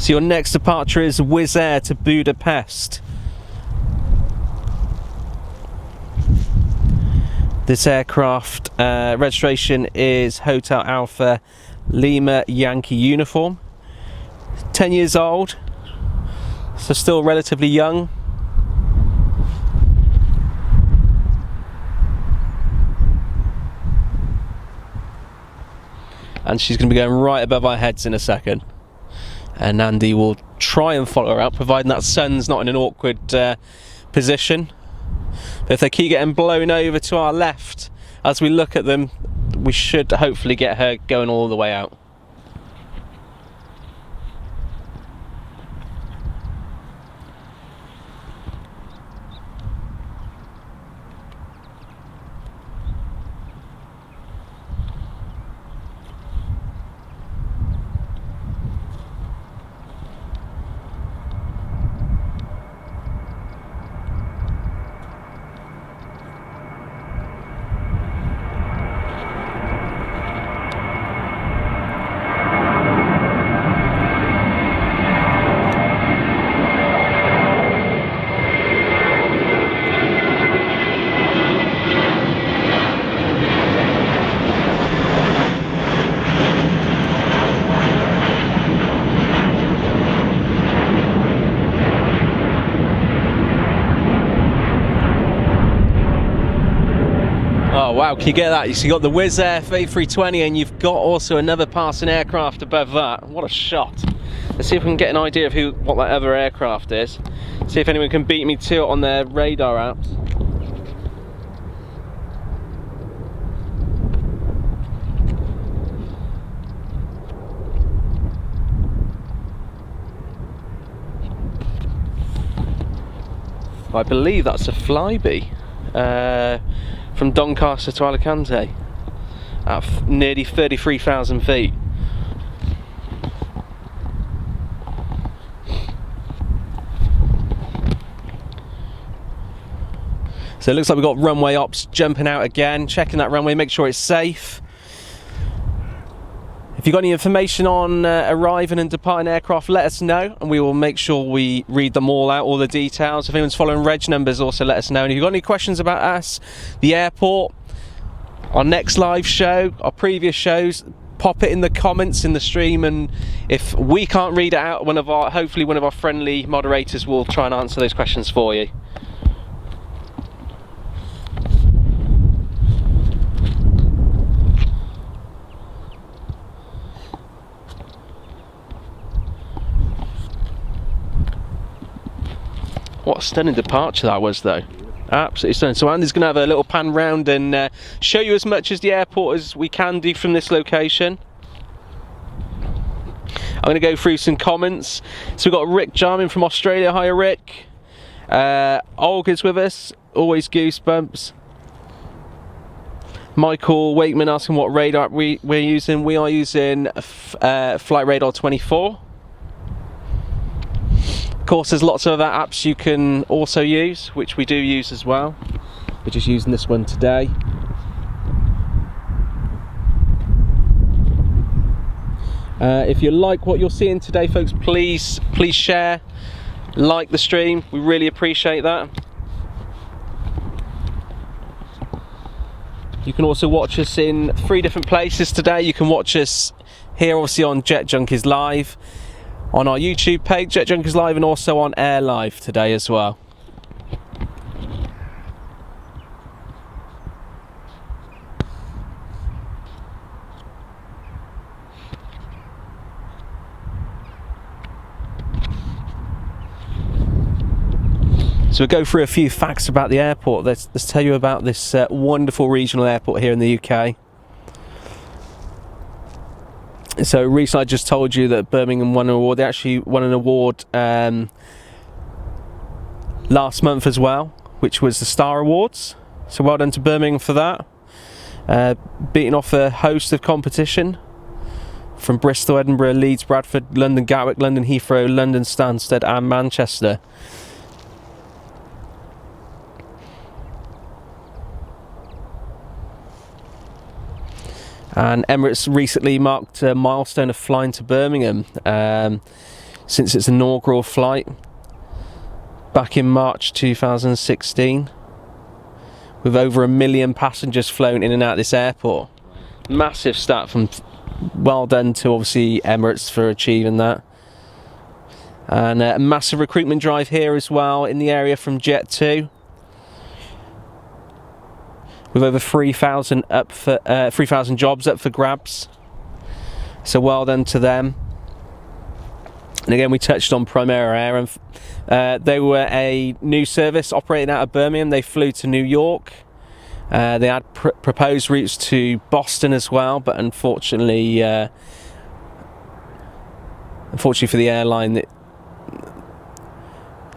So your next departure is Wizz Air to Budapest. This aircraft registration is Hotel Alpha Lima Yankee uniform. 10 years old, so still relatively young. And she's going to be going right above our heads in a second. And Andy will try and follow her out, providing that sun's not in an awkward position. But if they keep getting blown over to our left as we look at them, we should hopefully get her going all the way out. Oh wow, can you get that? So you got the Wizz Air A320 and you've got also another passing aircraft above that. What a shot. Let's see if we can get an idea of what that other aircraft is. See if anyone can beat me to it on their radar apps. I believe that's a Flybe. From Doncaster to Alicante at nearly 33,000 feet. So it looks like we've got runway ops jumping out again, checking that runway, make sure it's safe. If you've got any information on arriving and departing aircraft, let us know and we will make sure we read them all out, all the details. If anyone's following reg numbers, also let us know. And if you've got any questions about us, the airport, our next live show, our previous shows, pop it in the comments in the stream, and if we can't read it out, hopefully one of our friendly moderators will try and answer those questions for you. What a stunning departure that was, though. Absolutely stunning. So Andy's going to have a little pan round and show you as much as the airport as we can do from this location. I'm going to go through some comments. So we've got Rick Jarman from Australia. Hi Rick. Olga's with us. Always goosebumps. Michael Wakeman asking what radar we're using. We are using Flight Radar 24. Of course, there's lots of other apps you can also use, which we do use as well. We're just using this one today. If you like what you're seeing today, folks, please share, like the stream. We really appreciate that. You can also watch us in 3 different places today. You can watch us here, obviously, on Jet Junkies Live, on our YouTube page, Jet Junkies Live, and also on Air Live today as well. So we'll go through a few facts about the airport. Let's tell you about this wonderful regional airport here in the UK. So recently I just told you that Birmingham won an award. They actually won an award last month as well, which was the Star Awards. So well done to Birmingham for that. Beating off a host of competition from Bristol, Edinburgh, Leeds, Bradford, London Gatwick, London Heathrow, London Stansted and Manchester. And Emirates recently marked a milestone of flying to Birmingham. since its inaugural flight back in March 2016, with over 1 million passengers flown in and out of this airport. Massive stat. From well done to obviously Emirates for achieving that. And a massive recruitment drive here as well in the area from Jet2, with over 3,000 jobs up for grabs. So well done to them. And again, we touched on Primera Air, and they were a new service operating out of Birmingham. They flew to New York. They had proposed routes to Boston as well, but unfortunately for the airline,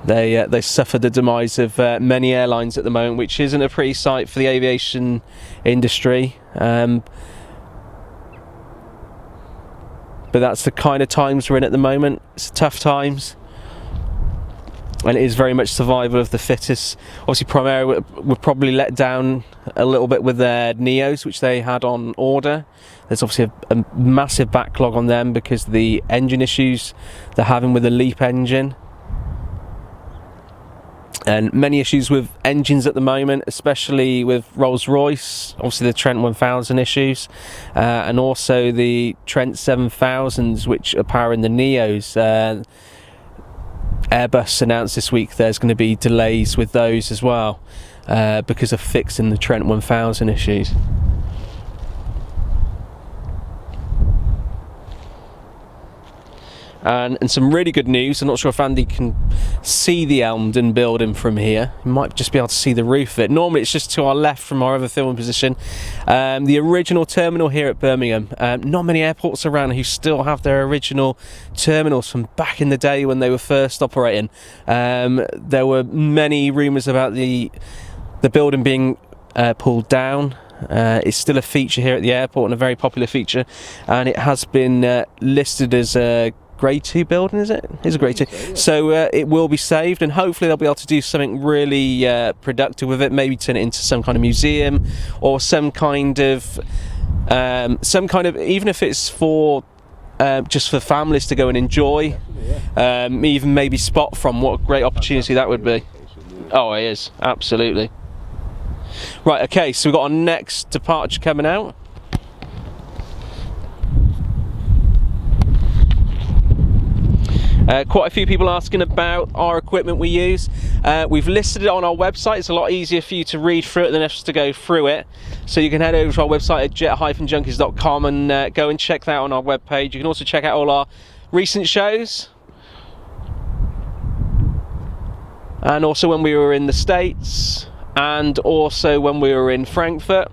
they suffered the demise of many airlines at the moment, which isn't a pretty sight for the aviation industry. But that's the kind of times we're in at the moment. It's tough times, and it is very much survival of the fittest. Obviously, Primera were probably let down a little bit with their Neos, which they had on order. There's obviously a massive backlog on them because of the engine issues they're having with the LEAP engine. And many issues with engines at the moment, especially with Rolls-Royce, obviously the Trent 1000 issues, and also the Trent 7000s, which are powering the Neos. Airbus announced this week there's going to be delays with those as well, because of fixing the Trent 1000 issues. And some really good news. I'm not sure if Andy can see the Elmdon building from here. You might just be able to see the roof of it. Normally it's just to our left from our other filming position. The original terminal here at Birmingham. Not many airports around who still have their original terminals from back in the day when they were first operating. There were many rumours about the building being pulled down. It's still a feature here at the airport, and a very popular feature, and it has been listed as a grade 2 building, is it? It's a grade 2. So it will be saved, and hopefully they'll be able to do something really productive with it, maybe turn it into some kind of museum, or some kind of, even if it's for just for families to go and enjoy, even maybe spot from. What a great opportunity that would be. Oh, it is, absolutely. Right, okay, so we've got our next departure coming out. Quite a few people asking about our equipment we use. We've listed it on our website. It's a lot easier for you to read through it than us to go through it. So you can head over to our website at jet-junkies.com and go and check that out on our webpage. You can also check out all our recent shows. And also when we were in the States, and also when we were in Frankfurt.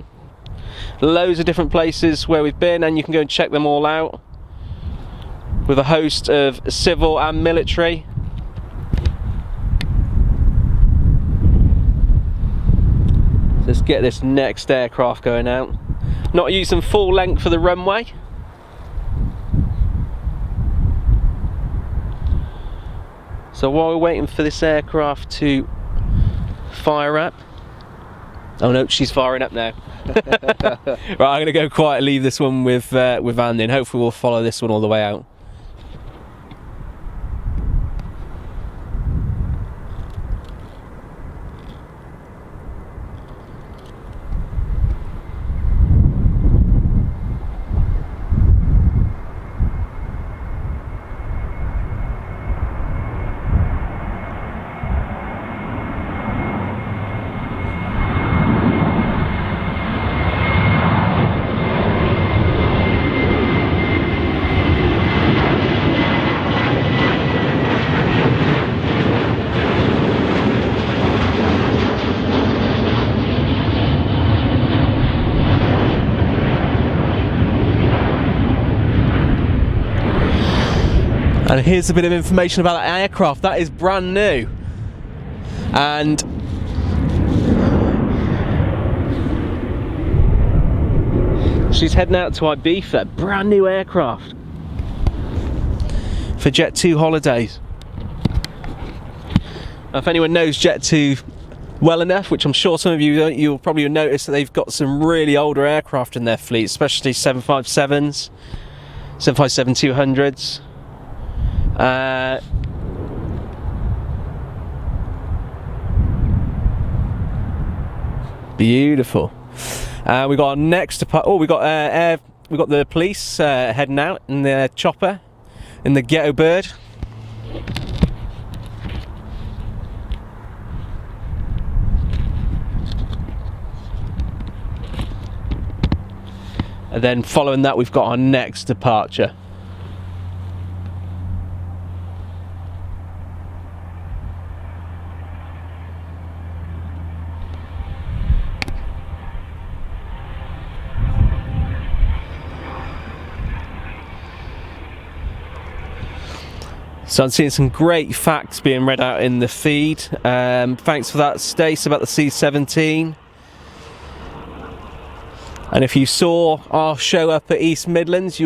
Loads of different places where we've been, and you can go and check them all out, with a host of civil and military. Let's get this next aircraft going out. Not using full length for the runway. So while we're waiting for this aircraft to fire up. Oh no, she's firing up now. Right, I'm going to go quiet, leave this one with Andy, and hopefully we'll follow this one all the way out. And here's a bit of information about that aircraft. That is brand new, and she's heading out to Ibiza. Brand new aircraft for Jet2 holidays. Now, if anyone knows Jet2 well enough, which I'm sure some of you don't, you'll probably notice that they've got some really older aircraft in their fleet, especially 757s, 757-200s. Beautiful. We got our next depart. Oh, we got we got the police heading out in the chopper, in the Ghetto Bird. And then following that, we've got our next departure. So I'm seeing some great facts being read out in the feed. Thanks for that, Stace, about the C-17. And if you saw our show up at East Midlands,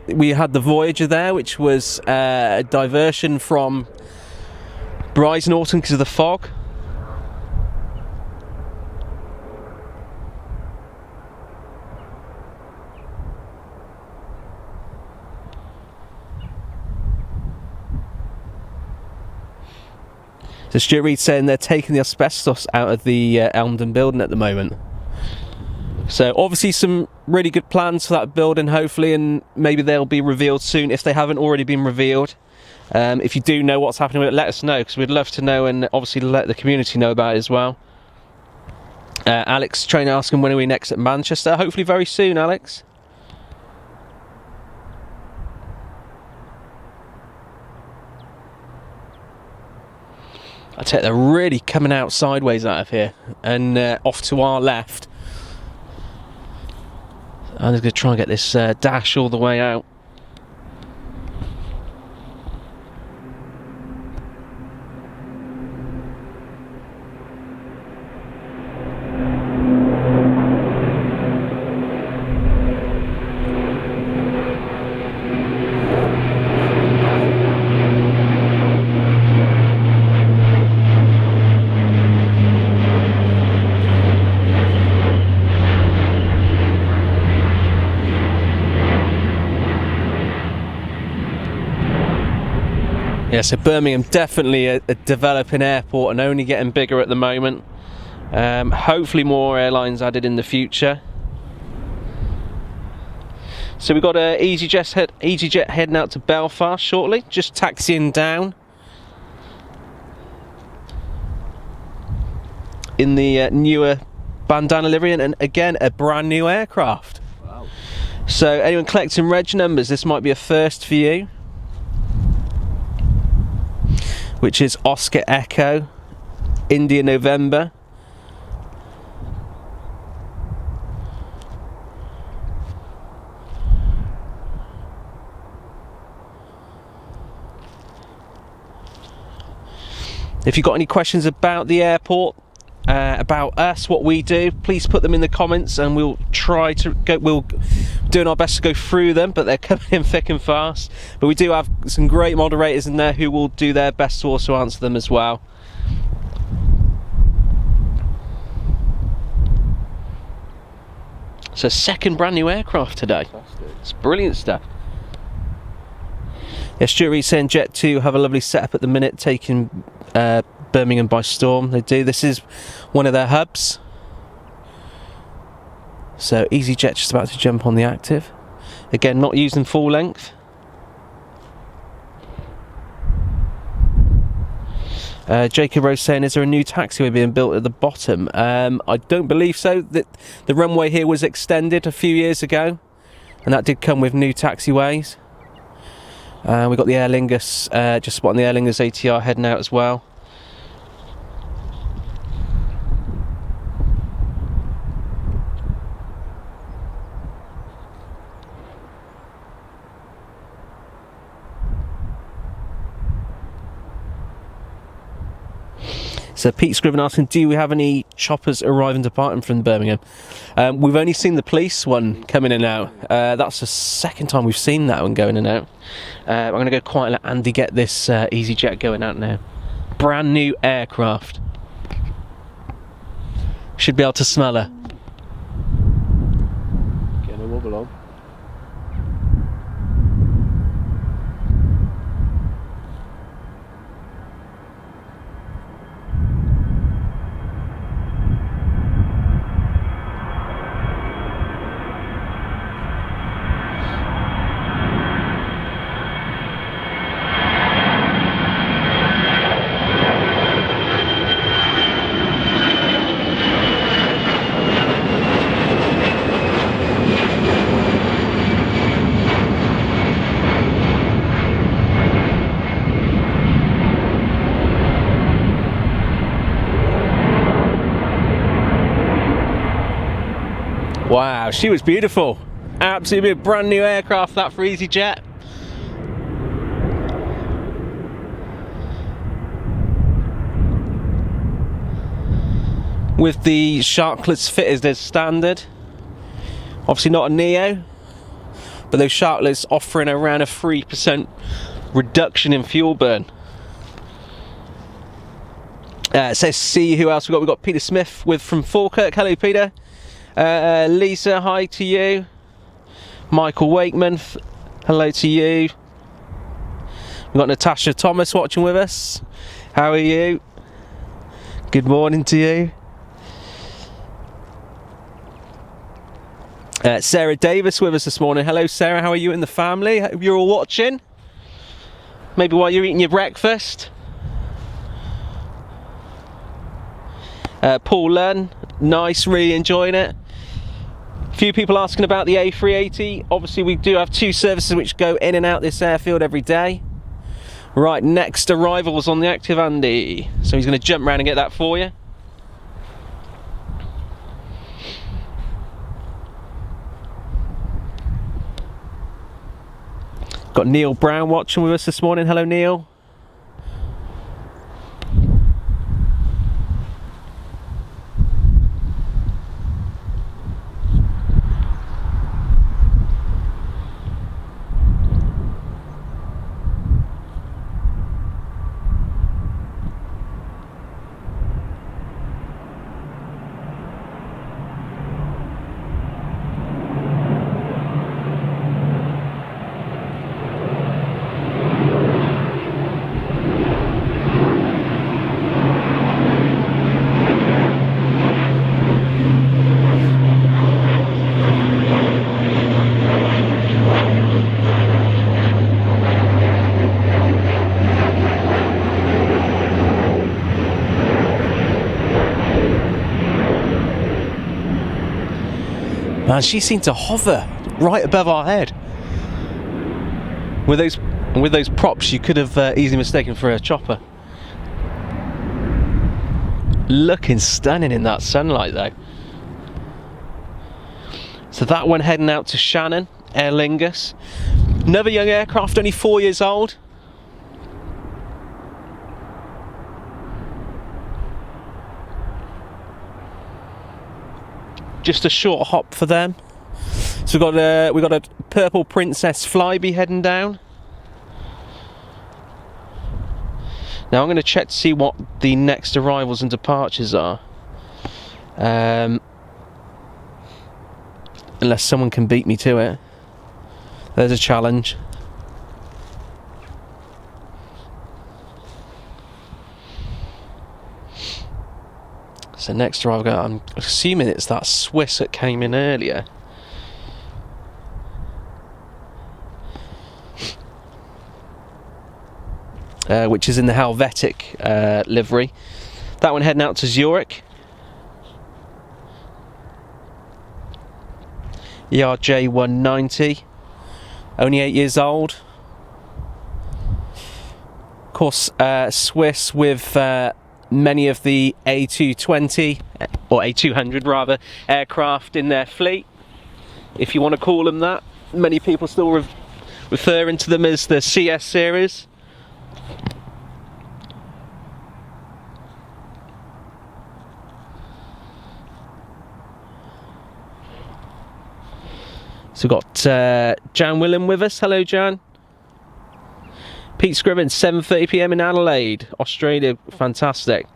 we had the Voyager there, which was a diversion from Brize Norton because of the fog. So Stuart Reed saying they're taking the asbestos out of the Elmdon building at the moment. So obviously some really good plans for that building, hopefully, and maybe they'll be revealed soon if they haven't already been revealed. If you do know what's happening with it, let us know, because we'd love to know, and obviously let the community know about it as well. Alex Trainer asking when are we next at Manchester? Hopefully very soon, Alex. I tell you, they're really coming out sideways out of here and off to our left. I'm just going to try and get this dash all the way out. Yeah, so Birmingham definitely a developing airport and only getting bigger at the moment. Hopefully more airlines added in the future. So we've got EasyJet heading out to Belfast shortly, just taxiing down in the newer bandana livery, and again a brand new aircraft. Wow. So anyone collecting reg numbers, this might be a first for you. Which is Oscar Echo, India November. If you've got any questions about the airport, about us, what we do, please put them in the comments and we'll try to go, we'll doing our best to go through them, but they're coming in thick and fast. But we do have some great moderators in there who will do their best to also answer them as well. So second brand new aircraft today. Fantastic. It's brilliant stuff. Yeah, Stuart Reed saying Jet 2 have a lovely setup at the minute, taking Birmingham by storm. They do. This is one of their hubs. So EasyJet just about to jump on the active. Again, not using full length. Jacob Rose saying, is there a new taxiway being built at the bottom? I don't believe so. The runway here was extended a few years ago, and that did come with new taxiways. We've got the Aer Lingus, just spotting the Aer Lingus ATR heading out as well. So Pete Scriven asking, do we have any choppers arriving departing from Birmingham? We've only seen the police one coming in and out. That's the second time we've seen that one going in and out. I'm going to go quiet and let Andy get this EasyJet going out now. Brand new aircraft. Should be able to smell her. Getting a wobble on. Wow, she was beautiful. Absolutely a brand new aircraft that for EasyJet. With the sharklets fitted as standard. Obviously not a Neo, but those sharklets offering around a 3% reduction in fuel burn. It says see who else we've got Peter Smith from Falkirk. Hello Peter. Lisa, hi to you. Michael Wakeman, hello to you. We've got Natasha Thomas watching with us. How are you? Good morning to you. Sarah Davis with us this morning. Hello Sarah, how are you and the family? Hope you're all watching. Maybe while you're eating your breakfast. Paul Lunn, nice, really enjoying it. A few people asking about the A380. Obviously we do have 2 services which go in and out this airfield every day. Right, next arrivals on the Active Andy. So he's going to jump around and get that for you. Got Neil Brown watching with us this morning. Hello Neil. Man, she seemed to hover right above our head. With those props, you could have easily mistaken for a chopper. Looking stunning in that sunlight, though. So that one heading out to Shannon, Aer Lingus. Another young aircraft, only 4 years old. Just a short hop for them. So we've got a Purple Princess Flyby heading down. Now I'm going to check to see what the next arrivals and departures are. Unless someone can beat me to it. There's a challenge. So next arrival, I'm assuming it's that Swiss that came in earlier. Which is in the Helvetic livery. That one heading out to Zurich. ERJ 190. Only 8 years old. Of course, Swiss with many of the A220, or A200 rather, aircraft in their fleet, if you want to call them that. Many people still referring to them as the CS series. So we've got Jan William with us. Hello Jan. Pete Scriven, 7:30 PM in Adelaide, Australia. Fantastic.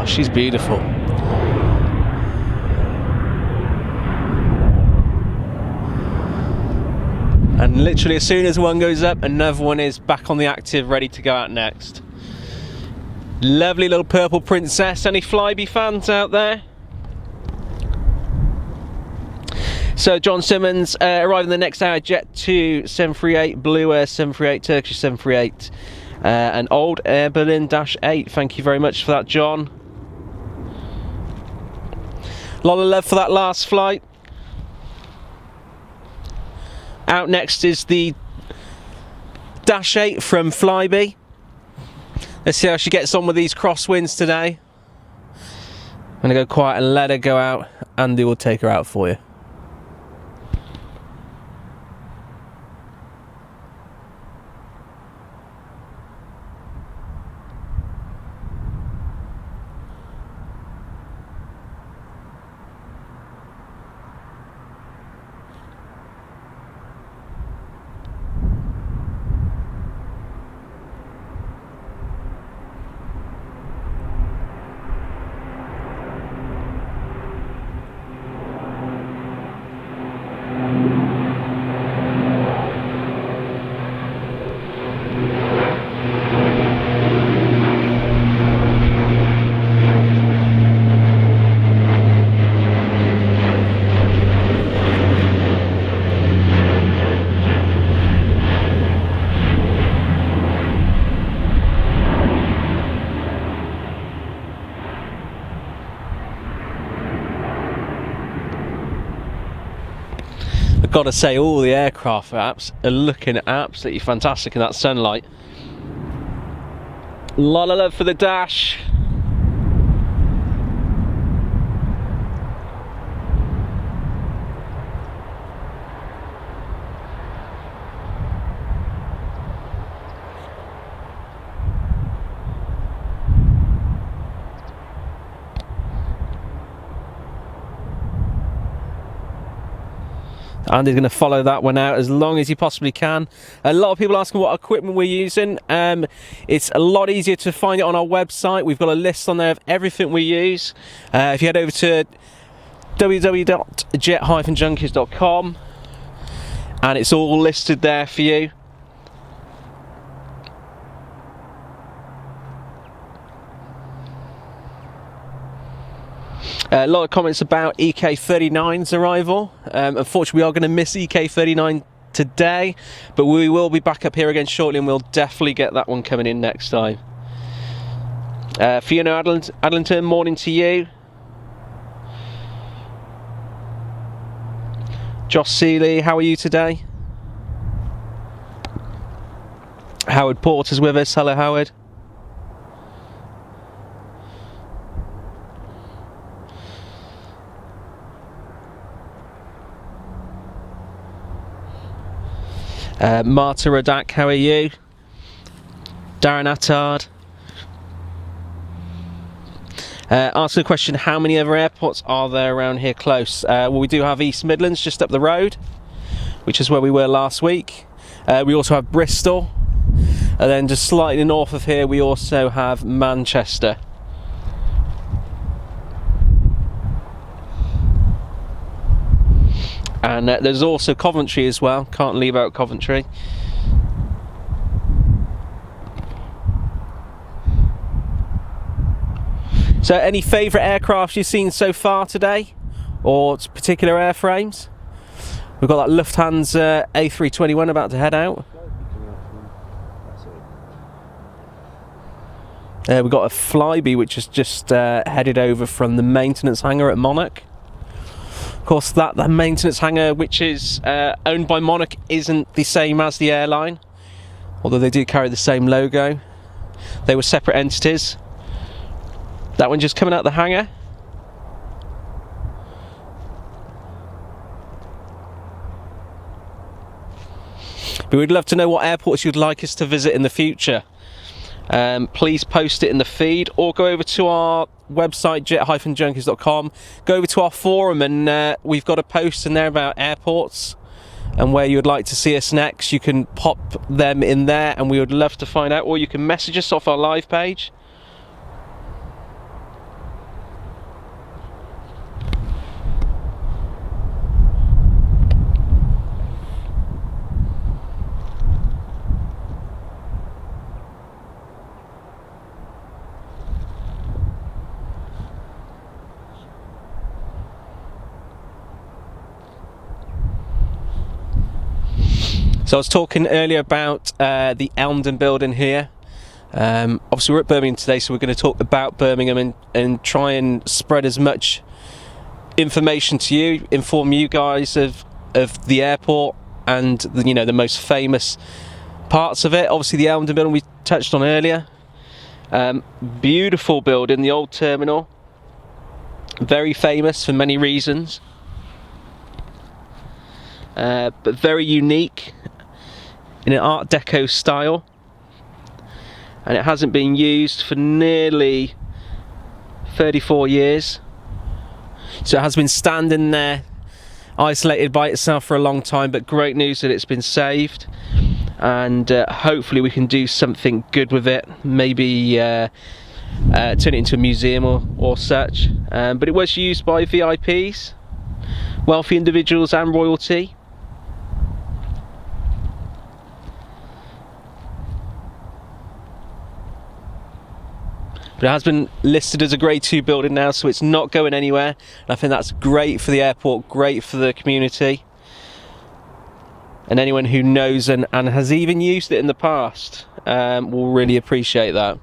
Oh, she's beautiful. And literally as soon as one goes up, another one is back on the active, ready to go out next. Lovely little purple princess. Any Flybe fans out there? So John Simmons arriving the next hour, Jet 2 738, Blue Air 738, Turkish 738, and Old Air Berlin -8. Thank you very much for that, John. A lot of love for that last flight. Out next is the -8 from Flybe. Let's see how she gets on with these crosswinds today. I'm going to go quiet and let her go out. Andy will take her out for you. Got to say, all the aircraft apps are looking absolutely fantastic in that sunlight. A lot of love for the dash. Andy's going to follow that one out as long as he possibly can. A lot of people asking what equipment we're using. It's a lot easier to find it on our website. We've got a list on there of everything we use. If you head over to www.jet-junkies.com, and it's all listed there for you. A lot of comments about EK39's arrival. Unfortunately, we are going to miss EK39 today, but we will be back up here again shortly, and we'll definitely get that one coming in next time. Fiona Adlington, morning to you. Josh Seeley, how are you today? Howard Porter's with us. Hello, Howard. Marta Radak, how are you? Darren Attard. Ask the question, how many other airports are there around here close? Well, we do have East Midlands just up the road, which is where we were last week. We also have Bristol, and then just slightly north of here we also have Manchester. And there's also Coventry as well, can't leave out Coventry. So any favourite aircraft you've seen so far today, or particular airframes? We've got that Lufthansa A321 about to head out. We've got a Flybe which has just headed over from the maintenance hangar at Monarch. Of course, that maintenance hangar, which is owned by Monarch, isn't the same as the airline, although they do carry the same logo. They were separate entities. That one just coming out the hangar. We would love to know what airports you'd like us to visit in the future. Please post it in the feed, or go over to our website jet-junkies.com, go over to our forum, and we've got a post in there about airports and where you would like to see us next. You can pop them in there and we would love to find out, or you can message us off our live page. So I was talking earlier about the Elmdon building here. Obviously we're at Birmingham today, so we're going to talk about Birmingham and try and spread as much information to you, inform you guys of the airport and the most famous parts of it. Obviously the Elmdon building we touched on earlier. Beautiful building, the old terminal. Very famous for many reasons. But very unique in an Art Deco style, and it hasn't been used for nearly 34 years, so it has been standing there isolated by itself for a long time, but great news that it's been saved, and hopefully we can do something good with it, maybe turn it into a museum or such, but it was used by VIPs, wealthy individuals and royalty. But it has been listed as a Grade 2 building now, so it's not going anywhere. And I think that's great for the airport, great for the community. And anyone who knows and has even used it in the past will really appreciate that.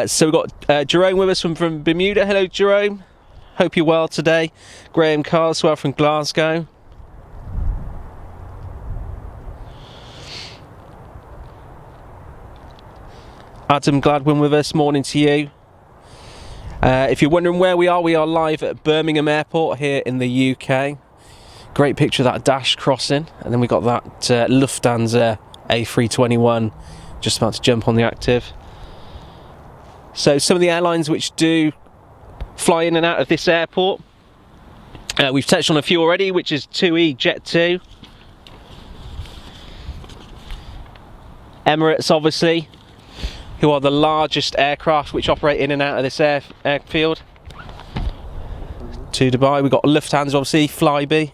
So we've got Jerome with us from Bermuda. Hello Jerome, hope you're well today. Graham Carswell from Glasgow. Adam Gladwin with us, morning to you. If you're wondering where we are live at Birmingham Airport here in the UK. Great picture of that dash crossing, and then we got that Lufthansa A321 just about to jump on the active. So some of the airlines which do fly in and out of this airport, we've touched on a few already, which is TUI, Jet2, Emirates obviously, who are the largest aircraft which operate in and out of this airfield. To Dubai, we've got Lufthansa obviously, Flybe.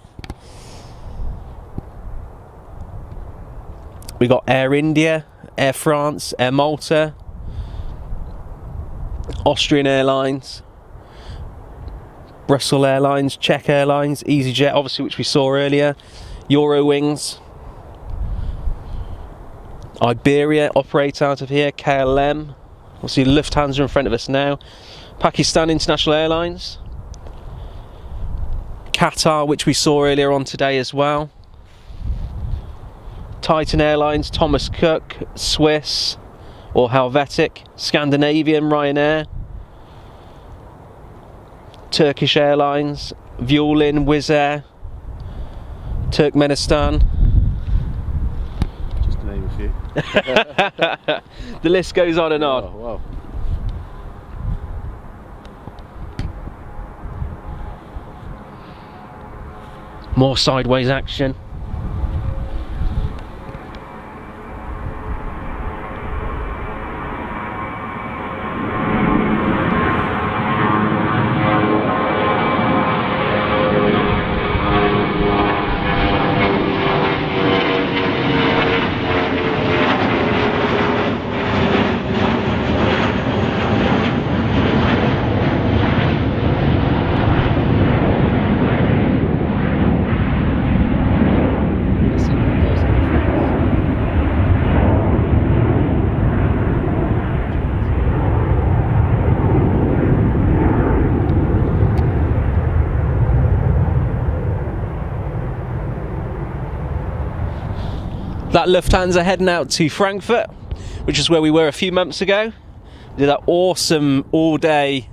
We've got Air India, Air France, Air Malta, Austrian Airlines, Brussels Airlines, Czech Airlines, EasyJet obviously, which we saw earlier, Eurowings, Iberia operate out of here, KLM, we'll see Lufthansa in front of us now, Pakistan International Airlines, Qatar, which we saw earlier on today as well, Titan Airlines, Thomas Cook, Swiss or Helvetic, Scandinavian, Ryanair, Turkish Airlines, Vueling, Wizz Air, Turkmenistan. Just to name a few. The list goes on and on. Oh, wow. More sideways action. That Lufthansa heading out to Frankfurt, which is where we were a few months ago. We did that awesome all-day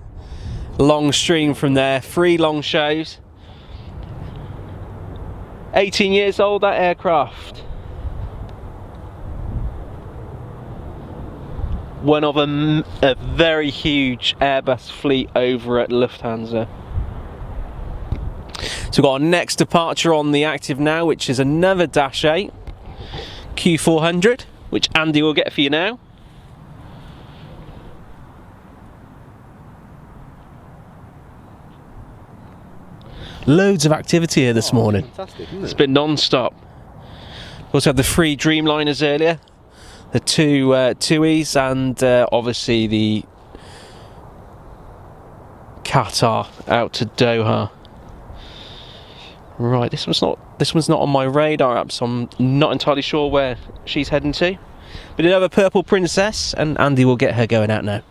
long stream from there, 3 long shows. 18 years old, that aircraft. One of a very huge Airbus fleet over at Lufthansa. So we've got our next departure on the active now, which is another Dash 8. Q400, which Andy will get for you now. Loads of activity here this morning. Fantastic, isn't it? It's been non-stop. We also had the 3 Dreamliners earlier, the 2 TUIs, and obviously the Qatar out to Doha. Right, this one's not on my radar app, so I'm not entirely sure where she's heading to. But another purple princess, and Andy will get her going out now.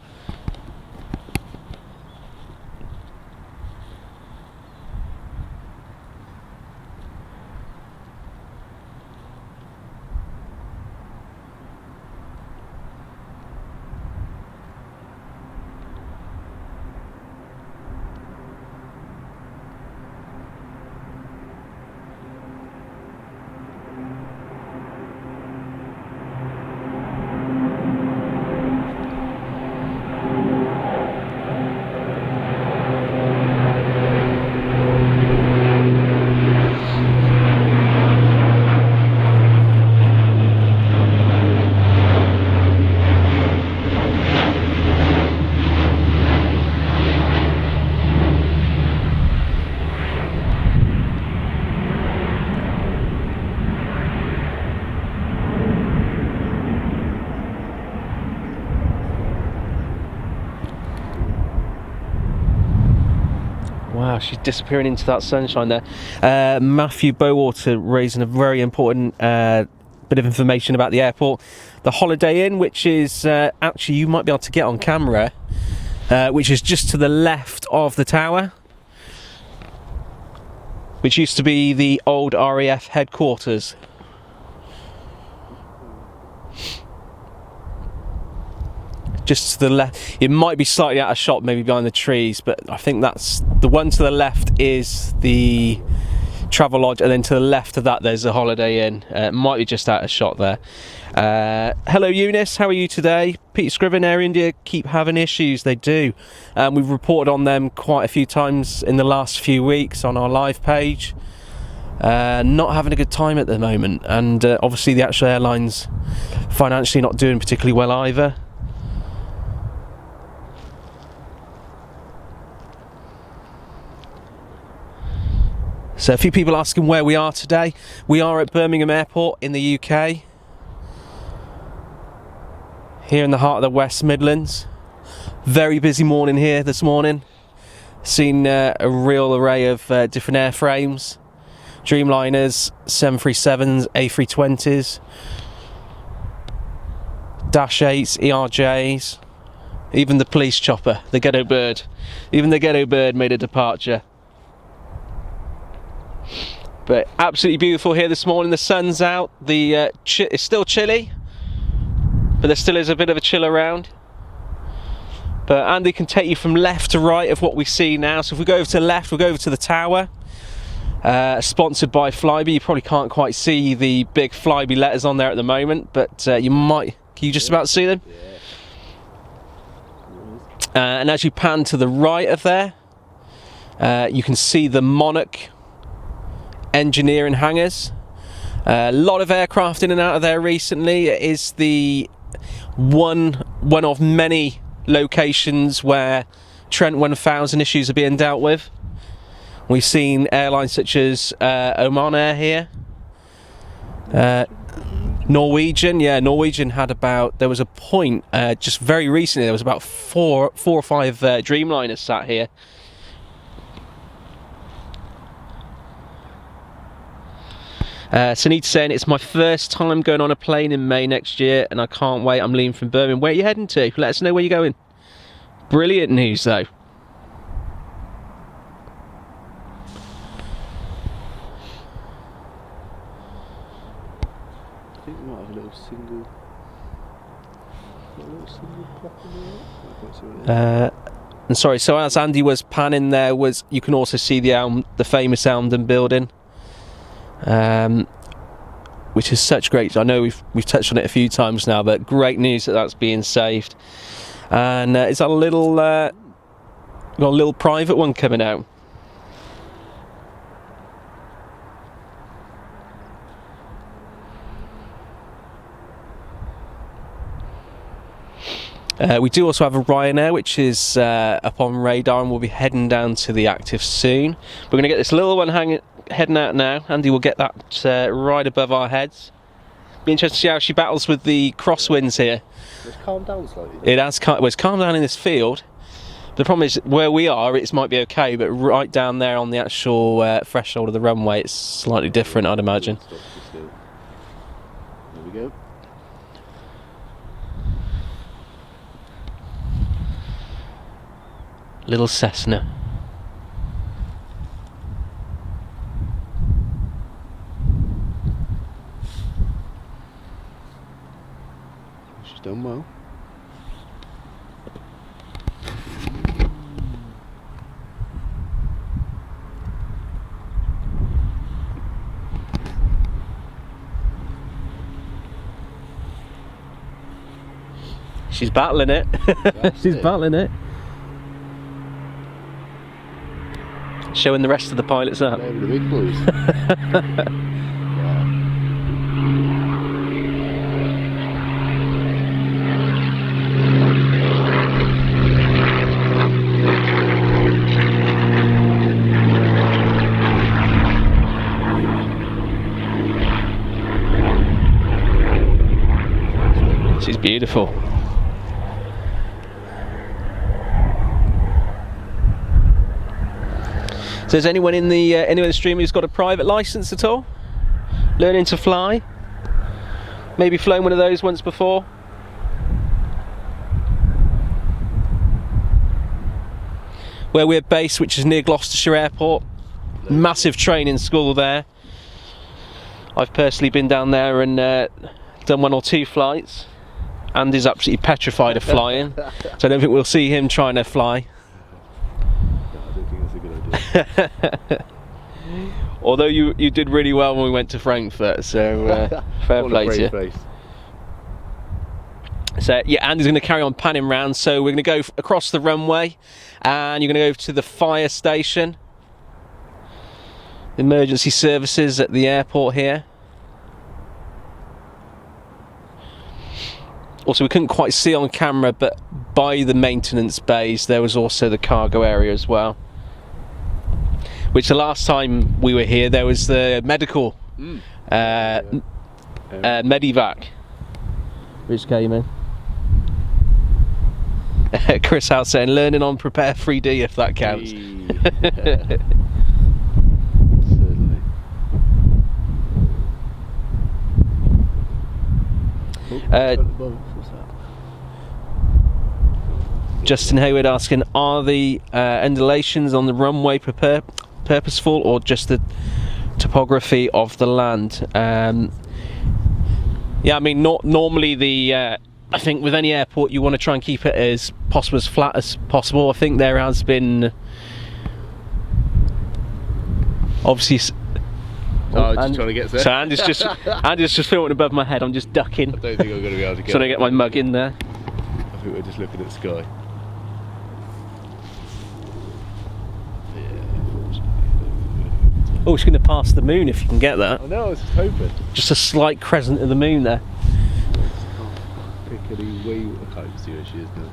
Wow, she's disappearing into that sunshine there. Matthew Bowater raising a very important bit of information about the airport. The Holiday Inn, which is actually, you might be able to get on camera, which is just to the left of the tower, which used to be the old RAF headquarters. Just to the left. It might be slightly out of shot, maybe behind the trees, but I think that's the one to the left is the Travel Lodge, and then to the left of that there's the Holiday Inn. It might be just out of shot there. Hello Eunice, how are you today? Peter Scriven, Air India keep having issues. They do. We've reported on them quite a few times in the last few weeks on our live page. Not having a good time at the moment, and obviously the actual airline's financially not doing particularly well either. So a few people asking where we are today. We are at Birmingham Airport in the UK, here in the heart of the West Midlands. Very busy morning here this morning. Seen a real array of different airframes, Dreamliners, 737s, A320s, Dash 8s, ERJs, even the police chopper, the Ghetto Bird. Even the Ghetto Bird made a departure. But absolutely beautiful here this morning. The sun's out. It's still chilly, but there still is a bit of a chill around. But Andy can take you from left to right of what we see now. So if we go over to the left, we'll go over to the tower. Sponsored by Flybe. You probably can't quite see the big Flybe letters on there at the moment, but you might. Can you just about see them? Yeah. And as you pan to the right of there, you can see the Monarch engineering hangars. A lot of aircraft in and out of there recently. It is the one of many locations where Trent 1000 issues are being dealt with. We've seen airlines such as Oman Air here, Norwegian. Yeah, Norwegian had about, there was a point just very recently, there was about four or five Dreamliners sat here. Sunita saying, it's my first time going on a plane in May next year and I can't wait. I'm leaving from Birmingham. Where are you heading to? Let us know where you're going. Brilliant news though. I think we might have a little single plot in there. I can't see what it is. And sorry, so as Andy was panning there, you can also see the famous Elmdon building. Which is such great. I know we've touched on it a few times now, but great news that that's being saved. And it's a little got a little private one coming out. We do also have a Ryanair, which is up on radar, and we'll be heading down to the active soon. We're going to get this little one heading out now. Andy will get that right above our heads. Be interested to see how she battles with the crosswinds here. It's calmed down slightly. It has. Well, it's calmed down in this field, The problem is, where we are, it might be okay, but right down there on the actual threshold of the runway, it's slightly different, I'd imagine. Stop still. There we go. Little Cessna. She's done well. She's battling it. She's battling it. Showing the rest of the pilots up. Over the big boys. She's beautiful. So is anyone in the stream who's got a private license at all? Learning to fly? Maybe flown one of those once before? Where we're based, which is near Gloucestershire Airport. Massive training school there. I've personally been down there and done 1 or 2 flights. Andy's absolutely petrified of flying, so I don't think we'll see him trying to fly. Although you did really well when we went to Frankfurt, so fair play to you. So yeah, Andy's going to carry on panning round. So we're going to go across the runway, and you're going to go to the fire station, emergency services at the airport here. Also, we couldn't quite see on camera, but by the maintenance bays there was also the cargo area as well. Which the last time we were here, there was the medical medivac, which came in. Chris House saying, learning on Prepare 3D if that counts. Certainly. What's that? Justin Hayward asking, are the undulations on the runway purposeful or just the topography of the land? Yeah, I mean, normally I think with any airport you want to try and keep it as possible, as flat as possible. I think there has been obviously. Oh, just trying to get there. So Andy's just floating above my head. I'm just ducking. I don't think I'm going to be able to get. Trying to get my mug in there. I think we're just looking at the sky. Oh, she's going to pass the moon if you can get that. I know, I was just hoping. Just a slight crescent of the moon there. Pickety wee. I can't even see where she is now.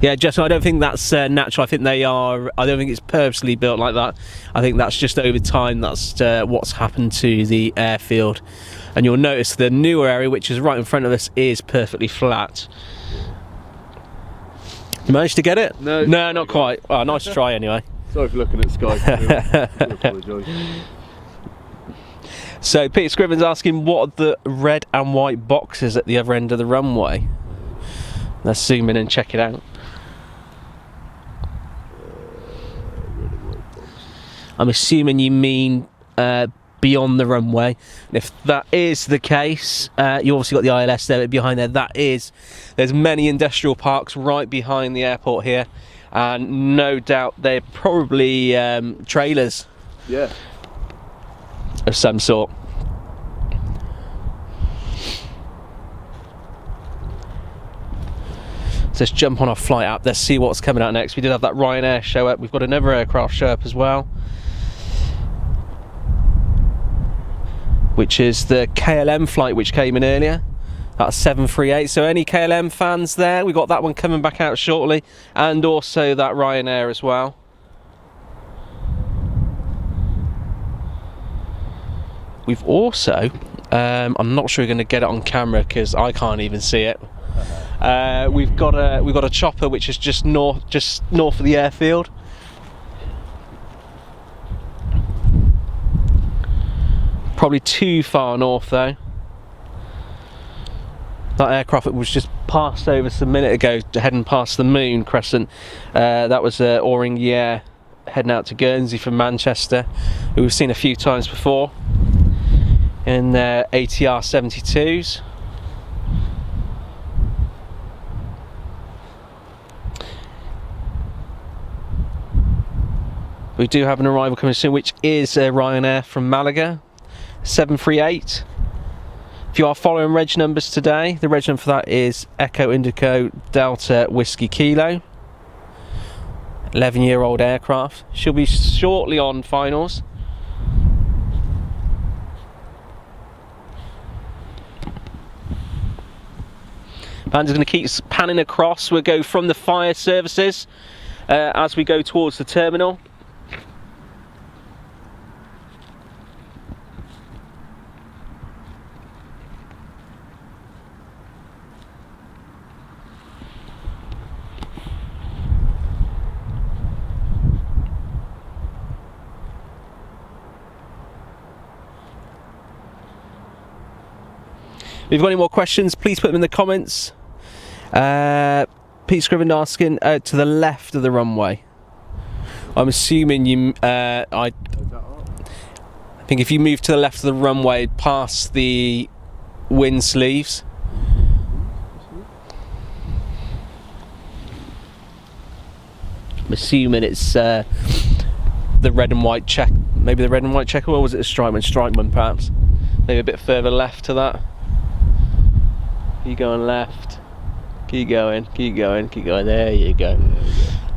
Yeah, Jess, I don't think that's natural. I think they are. I don't think it's purposely built like that. I think that's just over time. That's what's happened to the airfield. And you'll notice the newer area, which is right in front of us, is perfectly flat. You managed to get it? No, not quite. Oh, nice try anyway. Sorry for looking at the sky. I apologise. So Peter Scriven's asking, what are the red and white boxes at the other end of the runway? Let's zoom in and check it out. I'm assuming you mean beyond the runway. And if that is the case, you obviously got the ILS there, but behind there, there's many industrial parks right behind the airport here, and no doubt they're probably trailers. Yeah. Of some sort. So let's jump on our flight app. Let's see what's coming out next. We did have that Ryanair show up. We've got another aircraft show up as well, which is the KLM flight which came in earlier. That's 738. So any KLM fans there, we've got that one coming back out shortly, and also that Ryanair as well. We've also, I'm not sure we're going to get it on camera because I can't even see it. We've got a chopper which is just north of the airfield. Probably too far north though. That aircraft was just passed over some minute ago, heading past the Moon Crescent. That was Oring Year heading out to Guernsey from Manchester, who we've seen a few times before in their ATR 72s. We do have an arrival coming soon, which is Ryanair from Malaga, 738. If you are following reg numbers today, the reg number for that is Echo Indigo Delta Whiskey Kilo. 11-year-old aircraft. She'll be shortly on finals. Pan's going to keep panning across. We'll go from the fire services as we go towards the terminal. If you've got any more questions, please put them in the comments. Pete Scriven asking to the left of the runway. I'm assuming you. I think if you move to the left of the runway, past the wind sleeves. I'm assuming it's the red and white check. Maybe the red and white checker, or was it a stripe one perhaps? Maybe a bit further left to that. Keep going left. Keep going. There you go.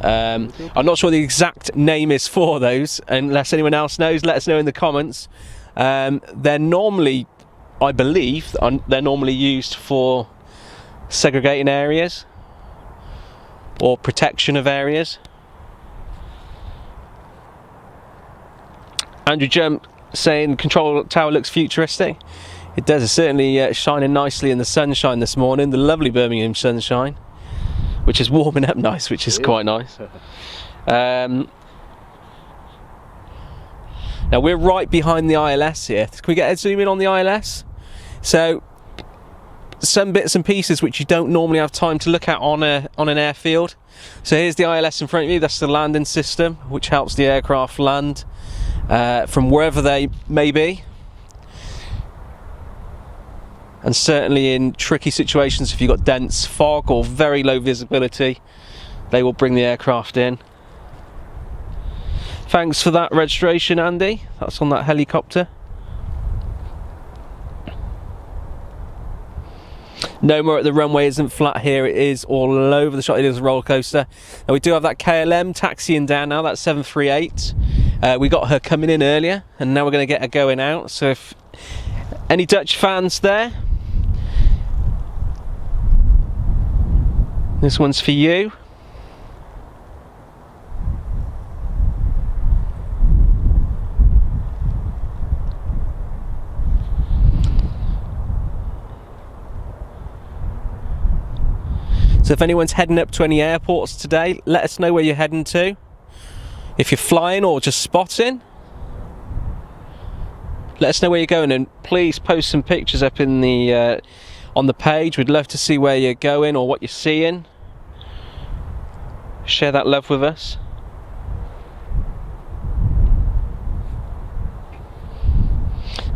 I'm not sure the exact name is for those. Unless anyone else knows, let us know in the comments. They're normally, I believe, they're normally used for segregating areas or protection of areas. Andrew Jump saying control tower looks futuristic. It does. It's certainly shining nicely in the sunshine this morning, the lovely Birmingham sunshine, which is warming up nice, which is quite nice. Now we're right behind the ILS here. Can we get a zoom in on the ILS? So some bits and pieces which you don't normally have time to look at on an airfield. So here's the ILS in front of you. That's the landing system, which helps the aircraft land from wherever they may be. And certainly in tricky situations, if you've got dense fog or very low visibility, they will bring the aircraft in. Thanks for that registration, Andy. That's on that helicopter. No more at the runway isn't flat here. It is all over the shot. It is a roller coaster. And we do have that KLM taxiing down now. That's 738. We got her coming in earlier, and now we're going to get her going out. So if any Dutch fans there, this one's for you. So if anyone's heading up to any airports today, let us know where you're heading to. If you're flying or just spotting, let us know where you're going, and please post some pictures up in the on the page. We'd love to see where you're going or what you're seeing. Share that love with us.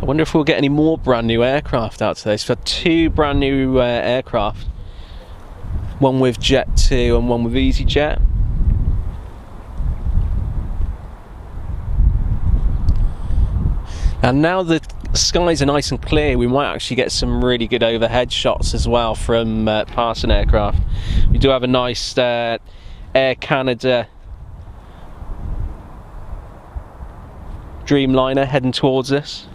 I wonder if we'll get any more brand new aircraft out today. So we've had two brand new aircraft, one with Jet 2 and one with EasyJet. And now the skies are nice and clear, we might actually get some really good overhead shots as well from passing aircraft. We do have a nice Air Canada Dreamliner heading towards us.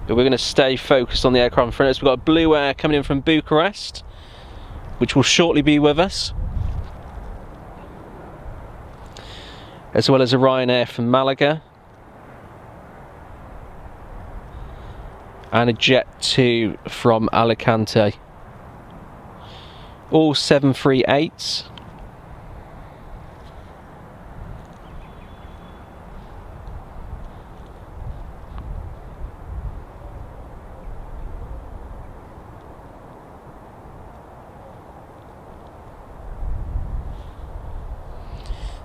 But we're going to stay focused on the aircraft in front of us. We've got a Blue Air coming in from Bucharest, which will shortly be with us, as well as a Ryanair from Malaga and a Jet 2 from Alicante. All 738s.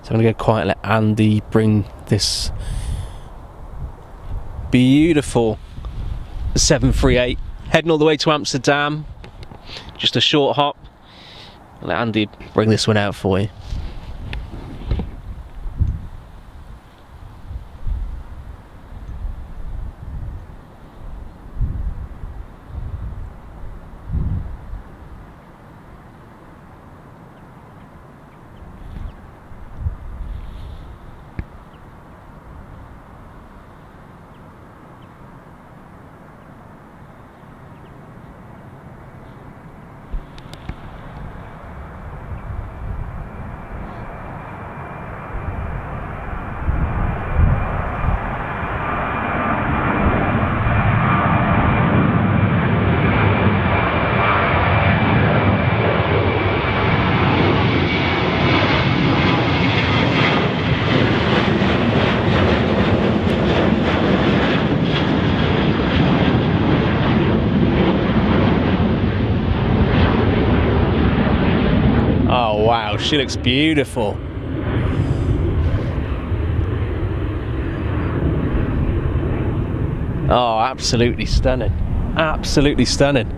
So I'm going to go quiet, let Andy bring this beautiful 738 heading all the way to Amsterdam. Just a short hop. I'll let Andy bring this one out for you. Oh wow, she looks beautiful. Oh, absolutely stunning. Absolutely stunning.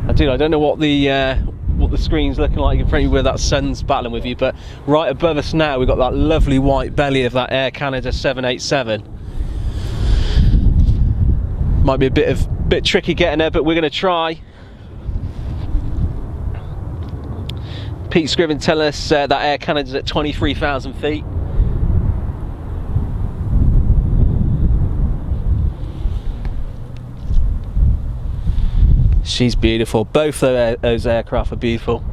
I don't know what the screen's looking like in front of you where that sun's battling with you, but right above us now we've got that lovely white belly of that Air Canada 787. Might be a bit tricky getting there, but we're going to try. Pete Scriven tell us that Air Canada's at 23,000 feet. She's beautiful. Both of those aircraft are beautiful.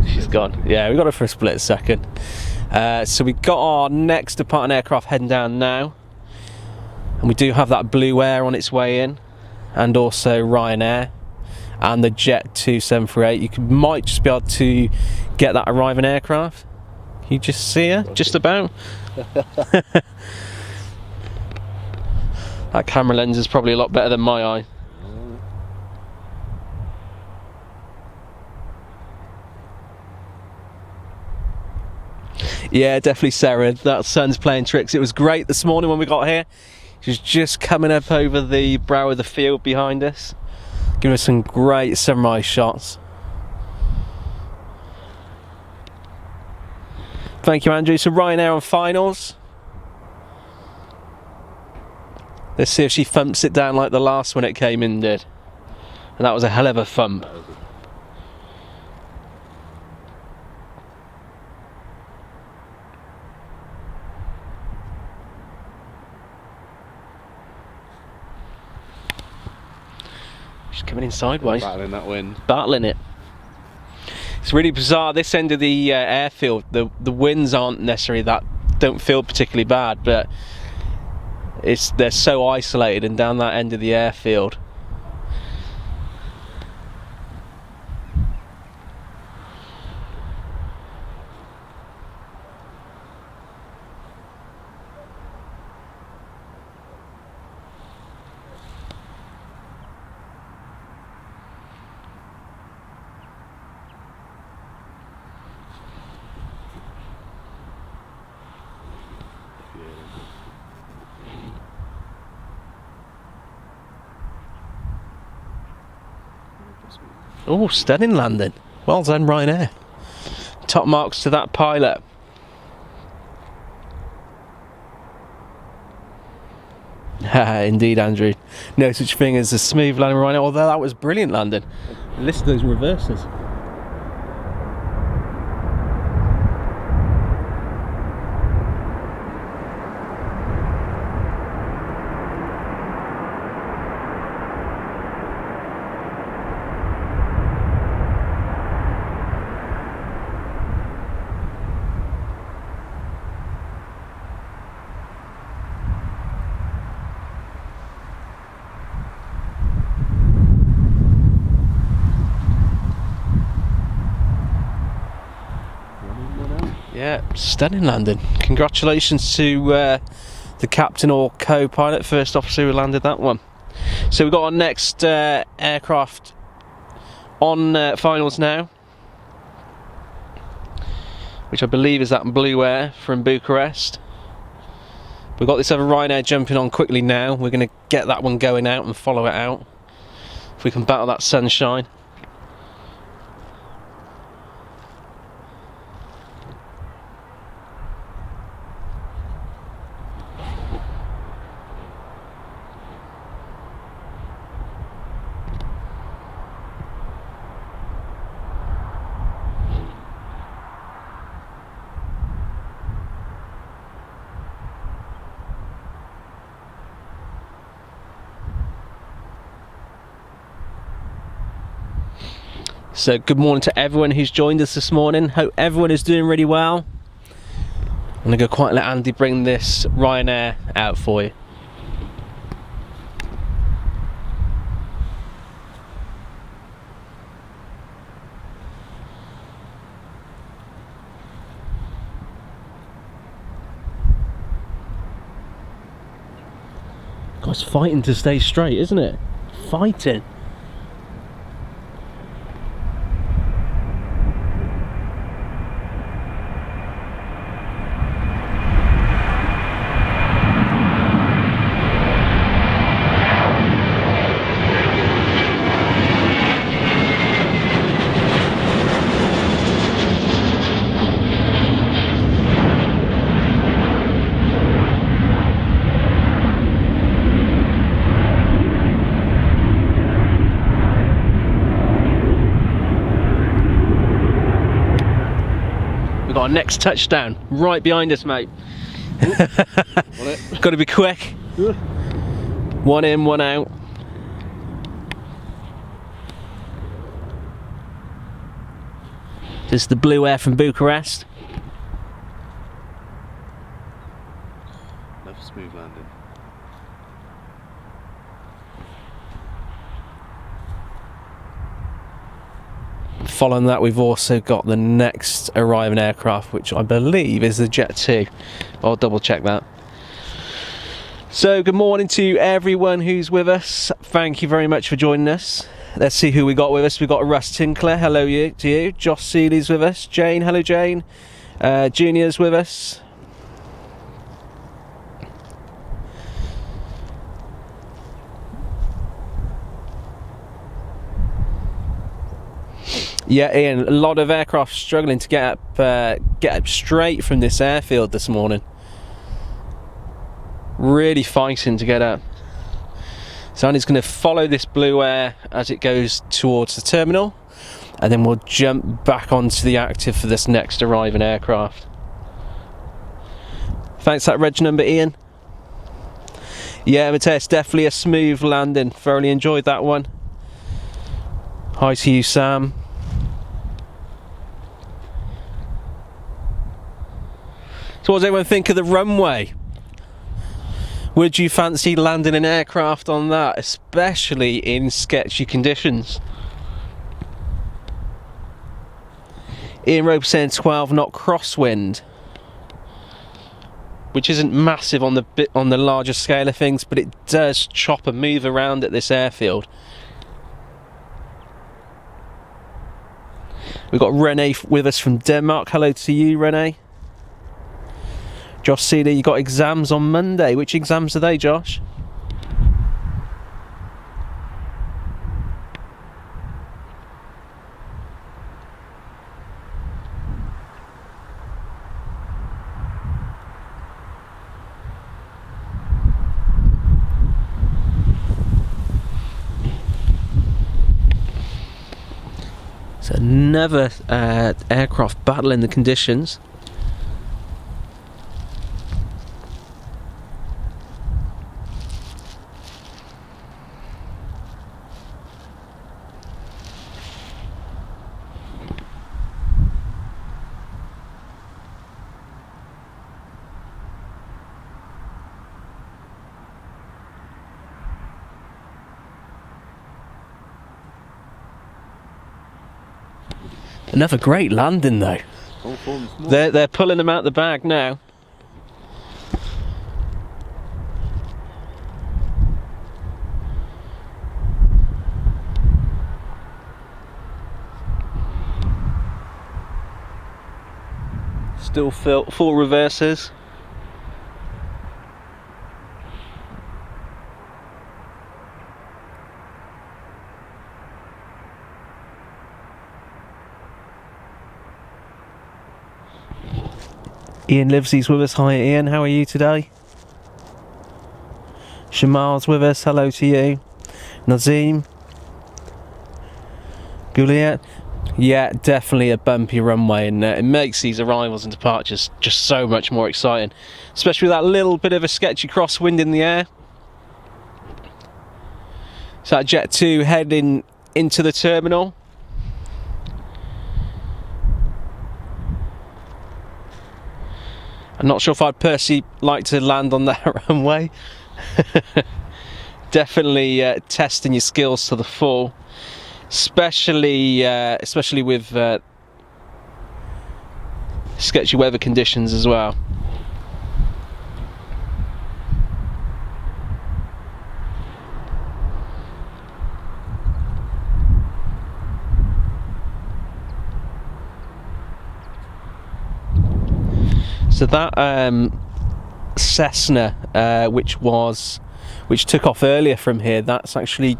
She's gone. Yeah, we got her for a split second. So we got our next departing aircraft heading down now, and we do have that Blue Air on its way in, and also Ryanair and the Jet 2738. Might just be able to get that arriving aircraft. Can you just see her? Just about. That camera lens is probably a lot better than my eye. Yeah, definitely Sarah. That sun's playing tricks. It was great this morning when we got here. She was just coming up over the brow of the field behind us, giving us some great sunrise shots. Thank you, Andrew. So Ryanair on finals. Let's see if she thumps it down like the last one it came in did. And that was a hell of a thump. She's coming in sideways. Battling that wind. Battling it. It's really bizarre. This end of the airfield, the winds aren't necessarily don't feel particularly bad, but they're so isolated, and down that end of the airfield. Oh, stunning landing. Well done, Ryanair. Top marks to that pilot. Indeed, Andrew. No such thing as a smooth landing, Ryanair, although that was brilliant landing. Listen to those reverses. Yeah, stunning landing. Congratulations to the captain or co-pilot, first officer who landed that one. So we've got our next aircraft on finals now, which I believe is that Blue Air from Bucharest. We've got this other Ryanair jumping on quickly now. We're going to get that one going out and follow it out. If we can battle that sunshine. So good morning to everyone who's joined us this morning. Hope everyone is doing really well. I'm going to go quietly let Andy bring this Ryanair out for you. God, it's fighting to stay straight, isn't it? Fighting. We've got our next touchdown right behind us, mate. Got to be quick. One in, one out. This is the Blue Air from Bucharest. Love smooth landing. Following that, we've also got the next arriving aircraft, which I believe is the Jet 2. I'll double check that. So good morning to everyone who's with us. Thank you very much for joining us. Let's see who we got with us. We've got Russ Tinkler, hello to you. Josh Seeley's with us. Jane, hello Jane. Junior's with us. Yeah, Ian, a lot of aircraft struggling to get up straight from this airfield this morning. Really fighting to get up. So Andy's going to follow this Blue Air as it goes towards the terminal, and then we'll jump back onto the active for this next arriving aircraft. Thanks for that reg number, Ian. Yeah, Mateus, definitely a smooth landing. Thoroughly enjoyed that one. Hi to you, Sam. So what does everyone think of the runway? Would you fancy landing an aircraft on that, especially in sketchy conditions? Ian Rope saying 12 knot crosswind, which isn't massive on the larger scale of things, but it does chop and move around at this airfield. We've got Renee with us from Denmark. Hello to you, Renee. Josh Seeley, you got exams on Monday. Which exams are they, Josh? It's another aircraft battling the conditions. Another great landing though. All forms small. They're pulling them out the bag now. Still full reverses. Ian Livesey's with us. Hi Ian, how are you today? Shamal's with us, hello to you. Nazim. Juliet. Yeah, definitely a bumpy runway, and it makes these arrivals and departures just so much more exciting, especially with that little bit of a sketchy crosswind in the air. So that Jet 2 heading into the terminal. I'm not sure if I'd personally like to land on that runway. Definitely testing your skills to the full. Especially with sketchy weather conditions as well. So that Cessna, which took off earlier from here, that's actually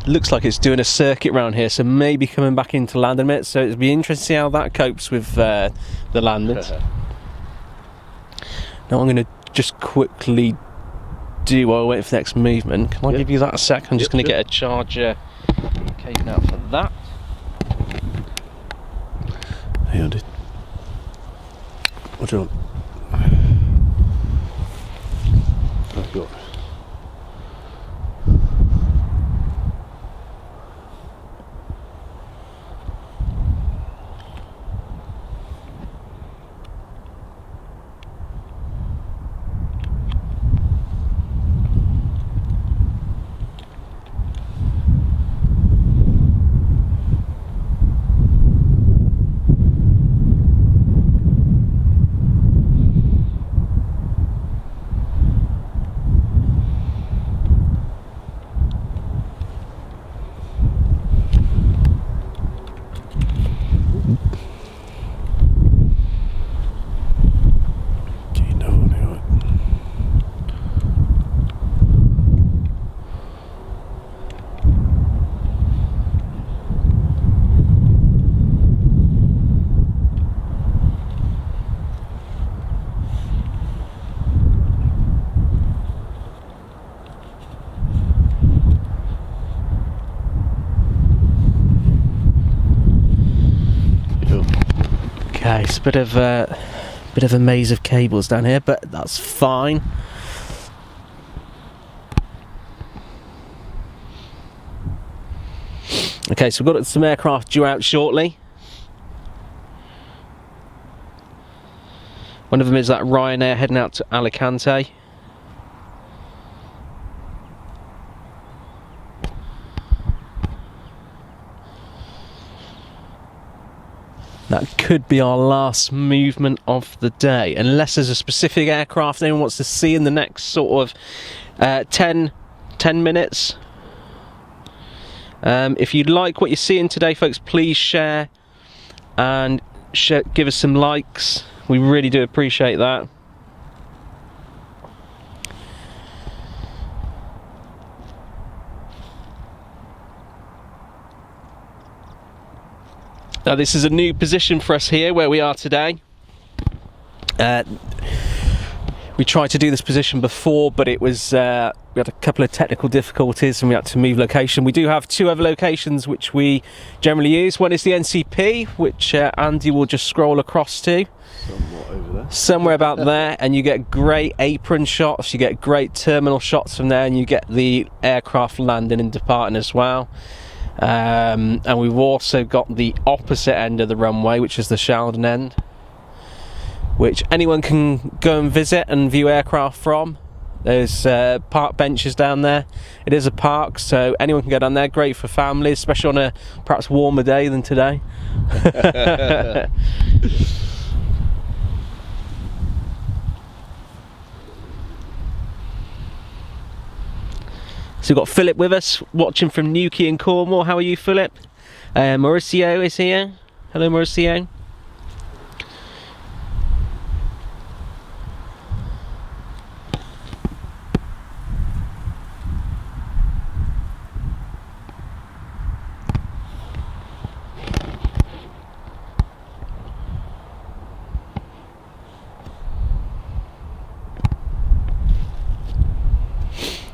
looks like it's doing a circuit round here, so maybe coming back into landing it. So it'd be interesting to see how that copes with the landings. Now I'm going to just quickly do while I wait for the next movement. Can I give you that a sec? I'm just going to get a charger cable out for that. Hey, Andy. What do you want? I've got. Okay, it's a bit of a maze of cables down here, but that's fine. Okay, so we've got some aircraft due out shortly. One of them is that Ryanair heading out to Alicante. That could be our last movement of the day, unless there's a specific aircraft anyone wants to see in the next sort of 10 minutes. If you like what you're seeing today, folks, please share and give us some likes. We really do appreciate that. Now this is a new position for us here where we are today. We tried to do this position before, but it was we had a couple of technical difficulties and we had to move location. We do have two other locations which we generally use. One is the NCP, which Andy will just scroll across to. Somewhat over there. Somewhere about there, and you get great apron shots, you get great terminal shots from there, and you get the aircraft landing and departing as well. And we've also got the opposite end of the runway, which is the Sheldon end, which anyone can go and visit and view aircraft from. There's park benches down there. It is a park, so anyone can go down there. Great for families, especially on a perhaps warmer day than today. So we've got Philip with us, watching from Newquay in Cornwall. How are you, Philip? Mauricio is here. Hello, Mauricio.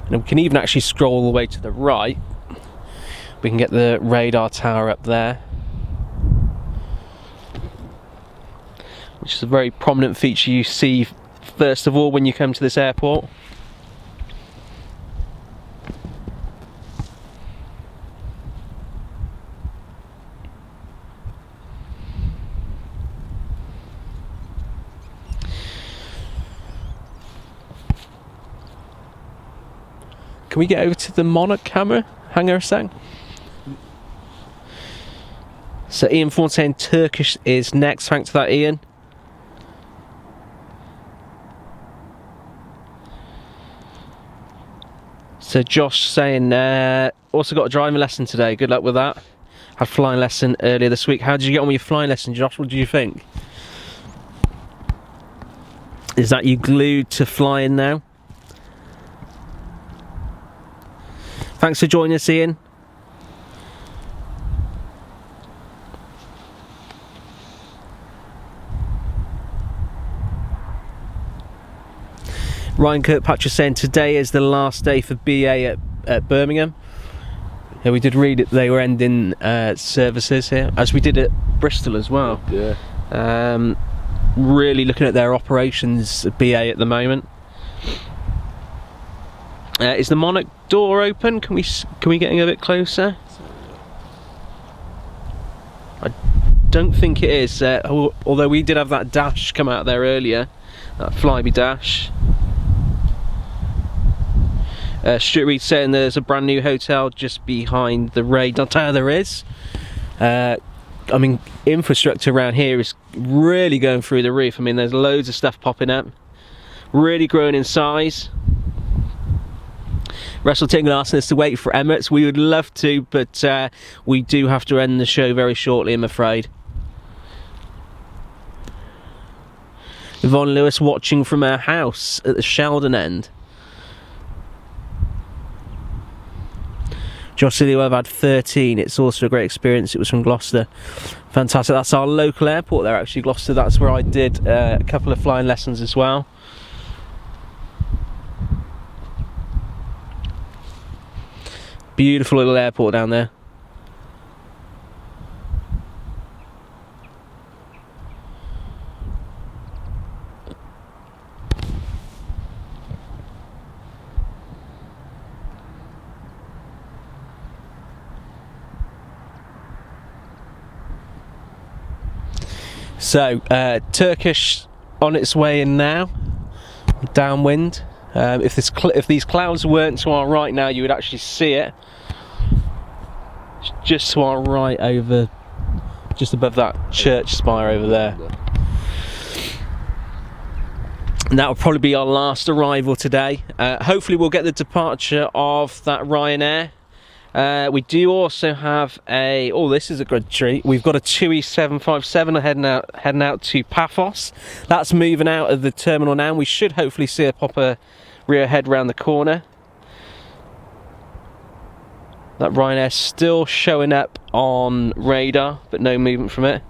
And we can even actually scroll all the way to the right. We can get the radar tower up there, which is a very prominent feature you see first of all when you come to this airport. Can we get over to the Monarch camera? Hang on a sec. So Ian Fontaine, Turkish is next. Thanks for that, Ian. So Josh saying, also got a driving lesson today. Good luck with that. Had a flying lesson earlier this week. How did you get on with your flying lesson, Josh? What do you think? Is that you glued to flying now? Thanks for joining us, Ian. Ryan Kirkpatrick saying today is the last day for BA at Birmingham. Yeah, we did read it. They were ending services here, as we did at Bristol as well. Yeah. Really looking at their operations at BA at the moment. Is the Monarch door open? Can we get a bit closer? I don't think it is. Although we did have that dash come out there earlier, that Flybe dash. Stuart Reed saying there's a brand new hotel just behind the radar tower. There is. I mean, infrastructure around here is really going through the roof. I mean, there's loads of stuff popping up, really growing in size. Russell Tingle asking us to wait for Emirates. We would love to, but we do have to end the show very shortly, I'm afraid. Yvonne Lewis watching from her house at the Sheldon end. Josh Silly, I've had 13. It's also a great experience. It was from Gloucester. Fantastic. That's our local airport there, actually, Gloucester. That's where I did a couple of flying lessons as well. Beautiful little airport down there. So, Turkish on its way in now, downwind. If these clouds weren't to our right now, you would actually see it. It's just to our right, over, just above that church spire over there. And that will probably be our last arrival today. Hopefully we'll get the departure of that Ryanair. We do also have a, oh, this is a good treat. We've got a TUI 757 heading out to Paphos. That's moving out of the terminal now. We should hopefully see a proper rear head round the corner. That Ryanair still showing up on radar, but no movement from it.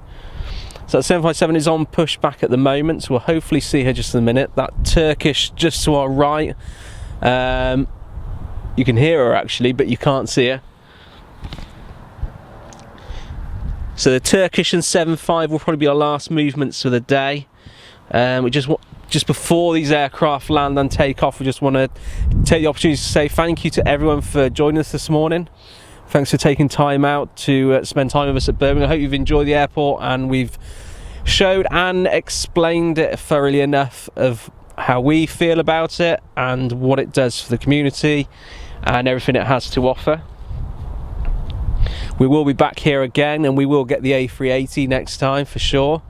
So that 757 is on pushback at the moment, so we'll hopefully see her just in a minute. That Turkish just to our right. You can hear her actually, but you can't see her. So the Turkish and 75 will probably be our last movements for the day. We just before these aircraft land and take off, we just want to take the opportunity to say thank you to everyone for joining us this morning. Thanks for taking time out to spend time with us at Birmingham. I hope you've enjoyed the airport, and we've showed and explained it thoroughly enough of how we feel about it and what it does for the community and everything it has to offer. We will be back here again, and we will get the A380 next time for sure.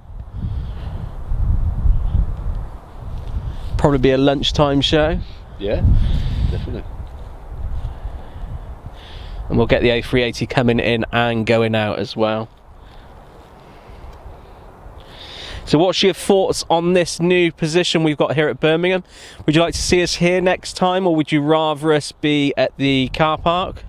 Probably be a lunchtime show. Yeah, definitely. And we'll get the A380 coming in and going out as well. So what's your thoughts on this new position we've got here at Birmingham? Would you like to see us here next time, or would you rather us be at the car park,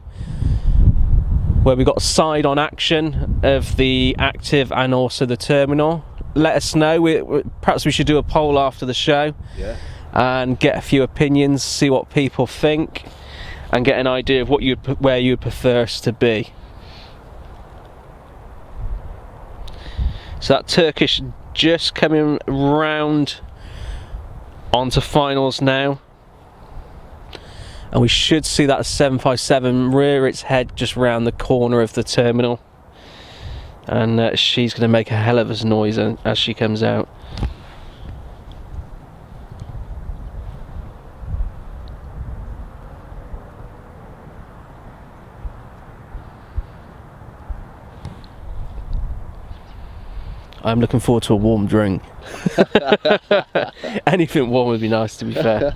where we've got side-on action of the active and also the terminal? Let us know. Perhaps we should do a poll after the show. Yeah. And get a few opinions, see what people think, and get an idea of where you'd prefer us to be. So that Turkish just coming round onto finals now, and we should see that 757 rear its head just round the corner of the terminal, and she's going to make a hell of a noise as she comes out. I'm looking forward to a warm drink. Anything warm would be nice, to be fair.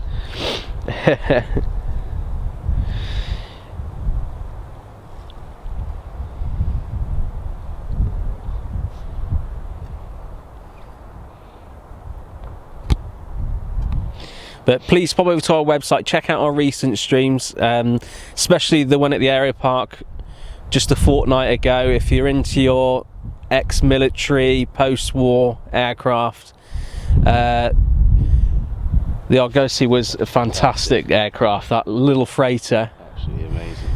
But please pop over to our website, check out our recent streams, especially the one at the Aero Park just a fortnight ago. If you're into your ex-military, post-war aircraft, the Argosy was a fantastic aircraft, that little freighter. Absolutely amazing.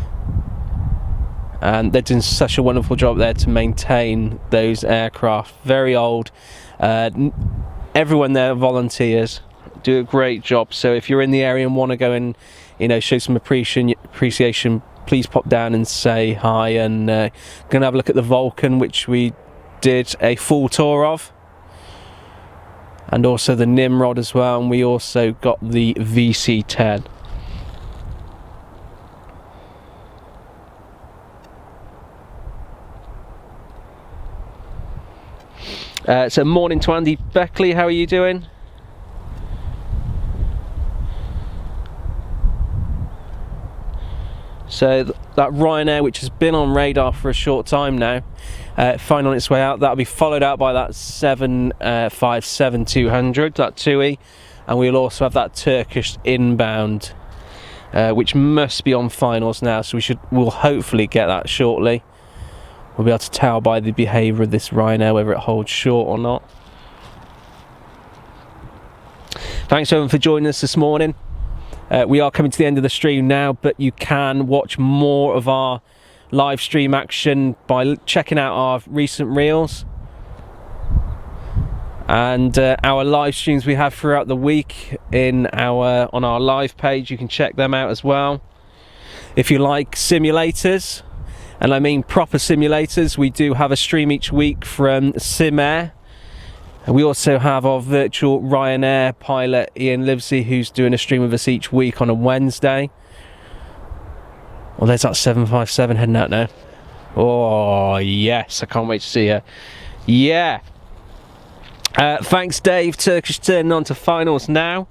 And they're doing such a wonderful job there to maintain those aircraft. Very old. Everyone there, volunteers, do a great job. So if you're in the area and want to go and, you know, show some appreciation, please pop down and say hi. And gonna have a look at the Vulcan, which we did a full tour of, and also the Nimrod as well, and we also got the VC-10. So morning to Andy Beckley, how are you doing? So that Ryanair, which has been on radar for a short time now, finally on its way out. That'll be followed out by that 757-200, that TUI, and we'll also have that Turkish inbound, which must be on finals now. So we'll hopefully get that shortly. We'll be able to tell by the behaviour of this Ryanair whether it holds short or not. Thanks everyone for joining us this morning. We are coming to the end of the stream now, but you can watch more of our live stream action by checking out our recent reels and our live streams we have throughout the week on our live page. You can check them out as well. If you like simulators, and I mean proper simulators, we do have a stream each week from SimAir. And we also have our virtual Ryanair pilot Ian Livesey, who's doing a stream with us each week on a Wednesday. Well, there's that 757 heading out now. Oh yes, I can't wait to see her. Yeah. Thanks Dave. Turkish turning on to finals now.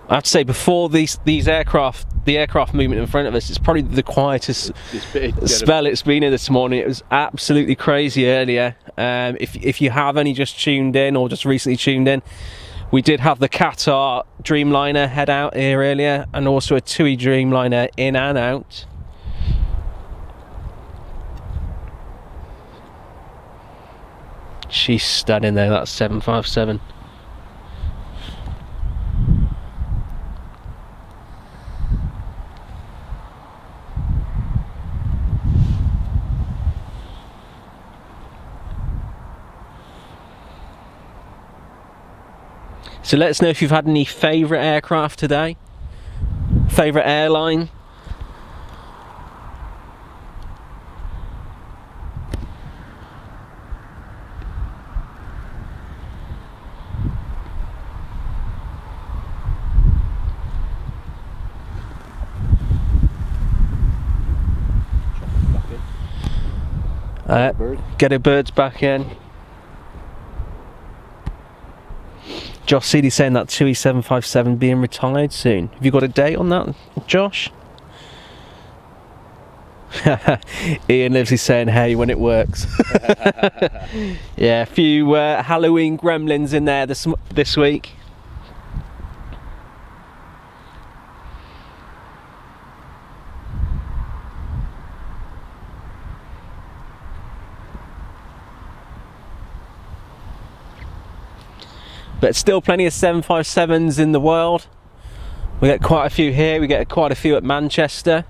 I have to say, before the aircraft movement in front of us, it's probably the quietest spell it's been in this morning. It was absolutely crazy earlier. If you have only just tuned in or just recently tuned in, we did have the Qatar Dreamliner head out here earlier, and also a TUI Dreamliner in and out. She's stunning there, that 757. So let us know if you've had any favourite aircraft today, favourite airline. Get her birds back in. Josh Seeley saying that TUI 757 being retired soon. Have you got a date on that, Josh? Ian Livesley saying hey when it works. Yeah, a few Halloween gremlins in there this week. But still plenty of 757s in the world. We get quite a few here, we get quite a few at Manchester.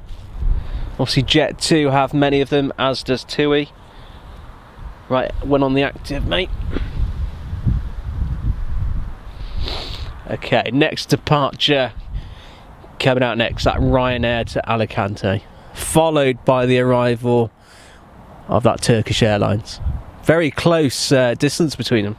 Obviously Jet2 have many of them, as does TUI. Right, one on the active, mate. Okay, next departure coming out next, that Ryanair to Alicante, followed by the arrival of that Turkish Airlines. Very close distance between them.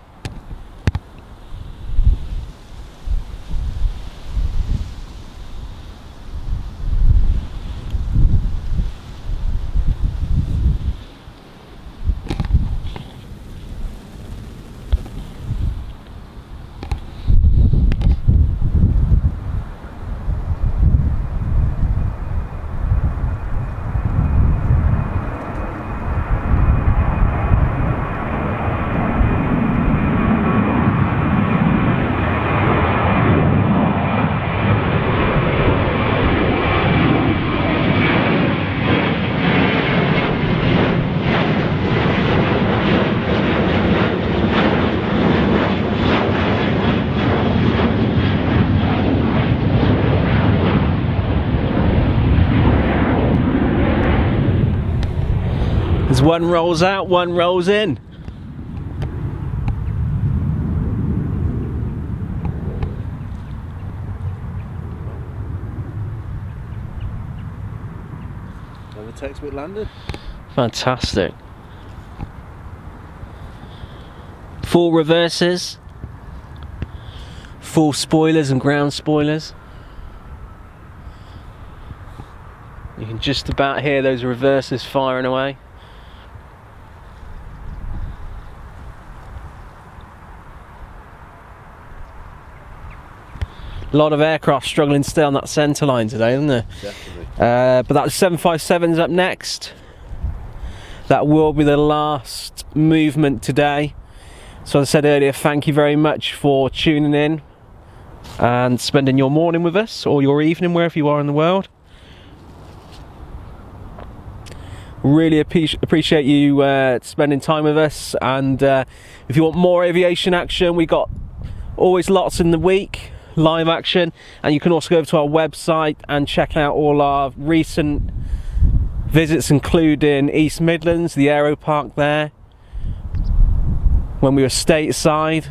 As one rolls out, one rolls in. Another textbook landed. Fantastic. Full reverses, full spoilers and ground spoilers. You can just about hear those reverses firing away. A lot of aircraft struggling to stay on that centre line today, isn't there? Definitely. But that 757's up next. That will be the last movement today. So as I said earlier, thank you very much for tuning in and spending your morning with us, or your evening, wherever you are in the world. Really appreciate you spending time with us, and if you want more aviation action, we got always lots in the week, live action, and you can also go over to our website and check out all our recent visits, including East Midlands, the Aero Park there, when we were stateside,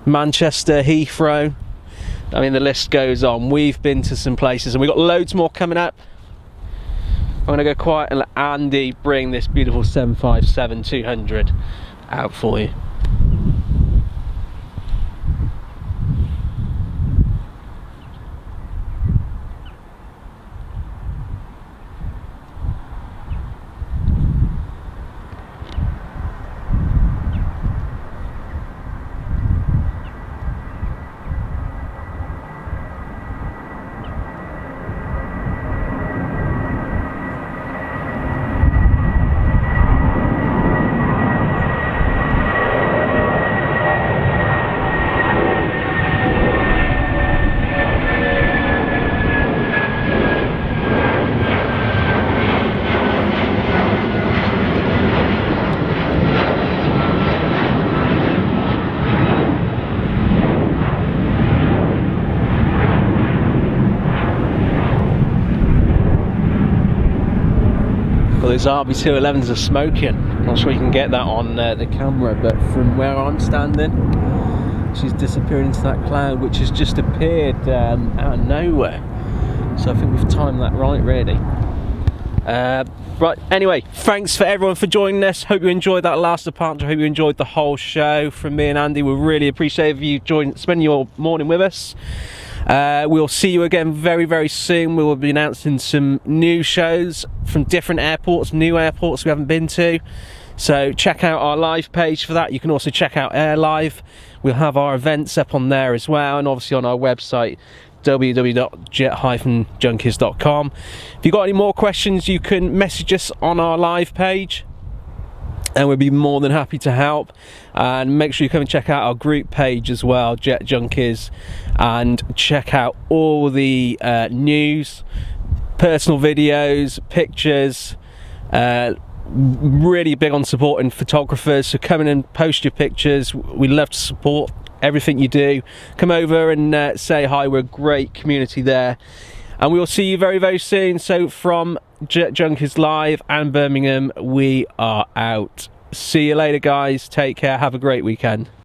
Manchester, Heathrow. I mean, the list goes on. We've been to some places, and we've got loads more coming up. I'm going to go quiet and let Andy bring this beautiful 757-200 out for you. Those RB211s are smoking. I'm not sure you can get that on the camera, but from where I'm standing, she's disappearing into that cloud, which has just appeared out of nowhere. So I think we've timed that right, really. Right, anyway, thanks for everyone for joining us. Hope you enjoyed that last departure. Hope you enjoyed the whole show. From me and Andy, we really appreciate you spending your morning with us. We'll see you again very, very soon. We will be announcing some new shows from different airports, new airports we haven't been to. So check out our live page for that. You can also check out Air Live. We'll have our events up on there as well, and obviously on our website, www.jet-junkies.com. If you've got any more questions, you can message us on our live page, and we'll be more than happy to help. And make sure you come and check out our group page as well, Jet Junkies, and check out all the news, personal videos, pictures. Really big on supporting photographers, so come in and post your pictures. We love to support everything you do. Come over and say hi. We're a great community there, and we will see you very, very soon. So from Jet Junkies Live and Birmingham, we are out. See you later, guys. Take care. Have a great weekend.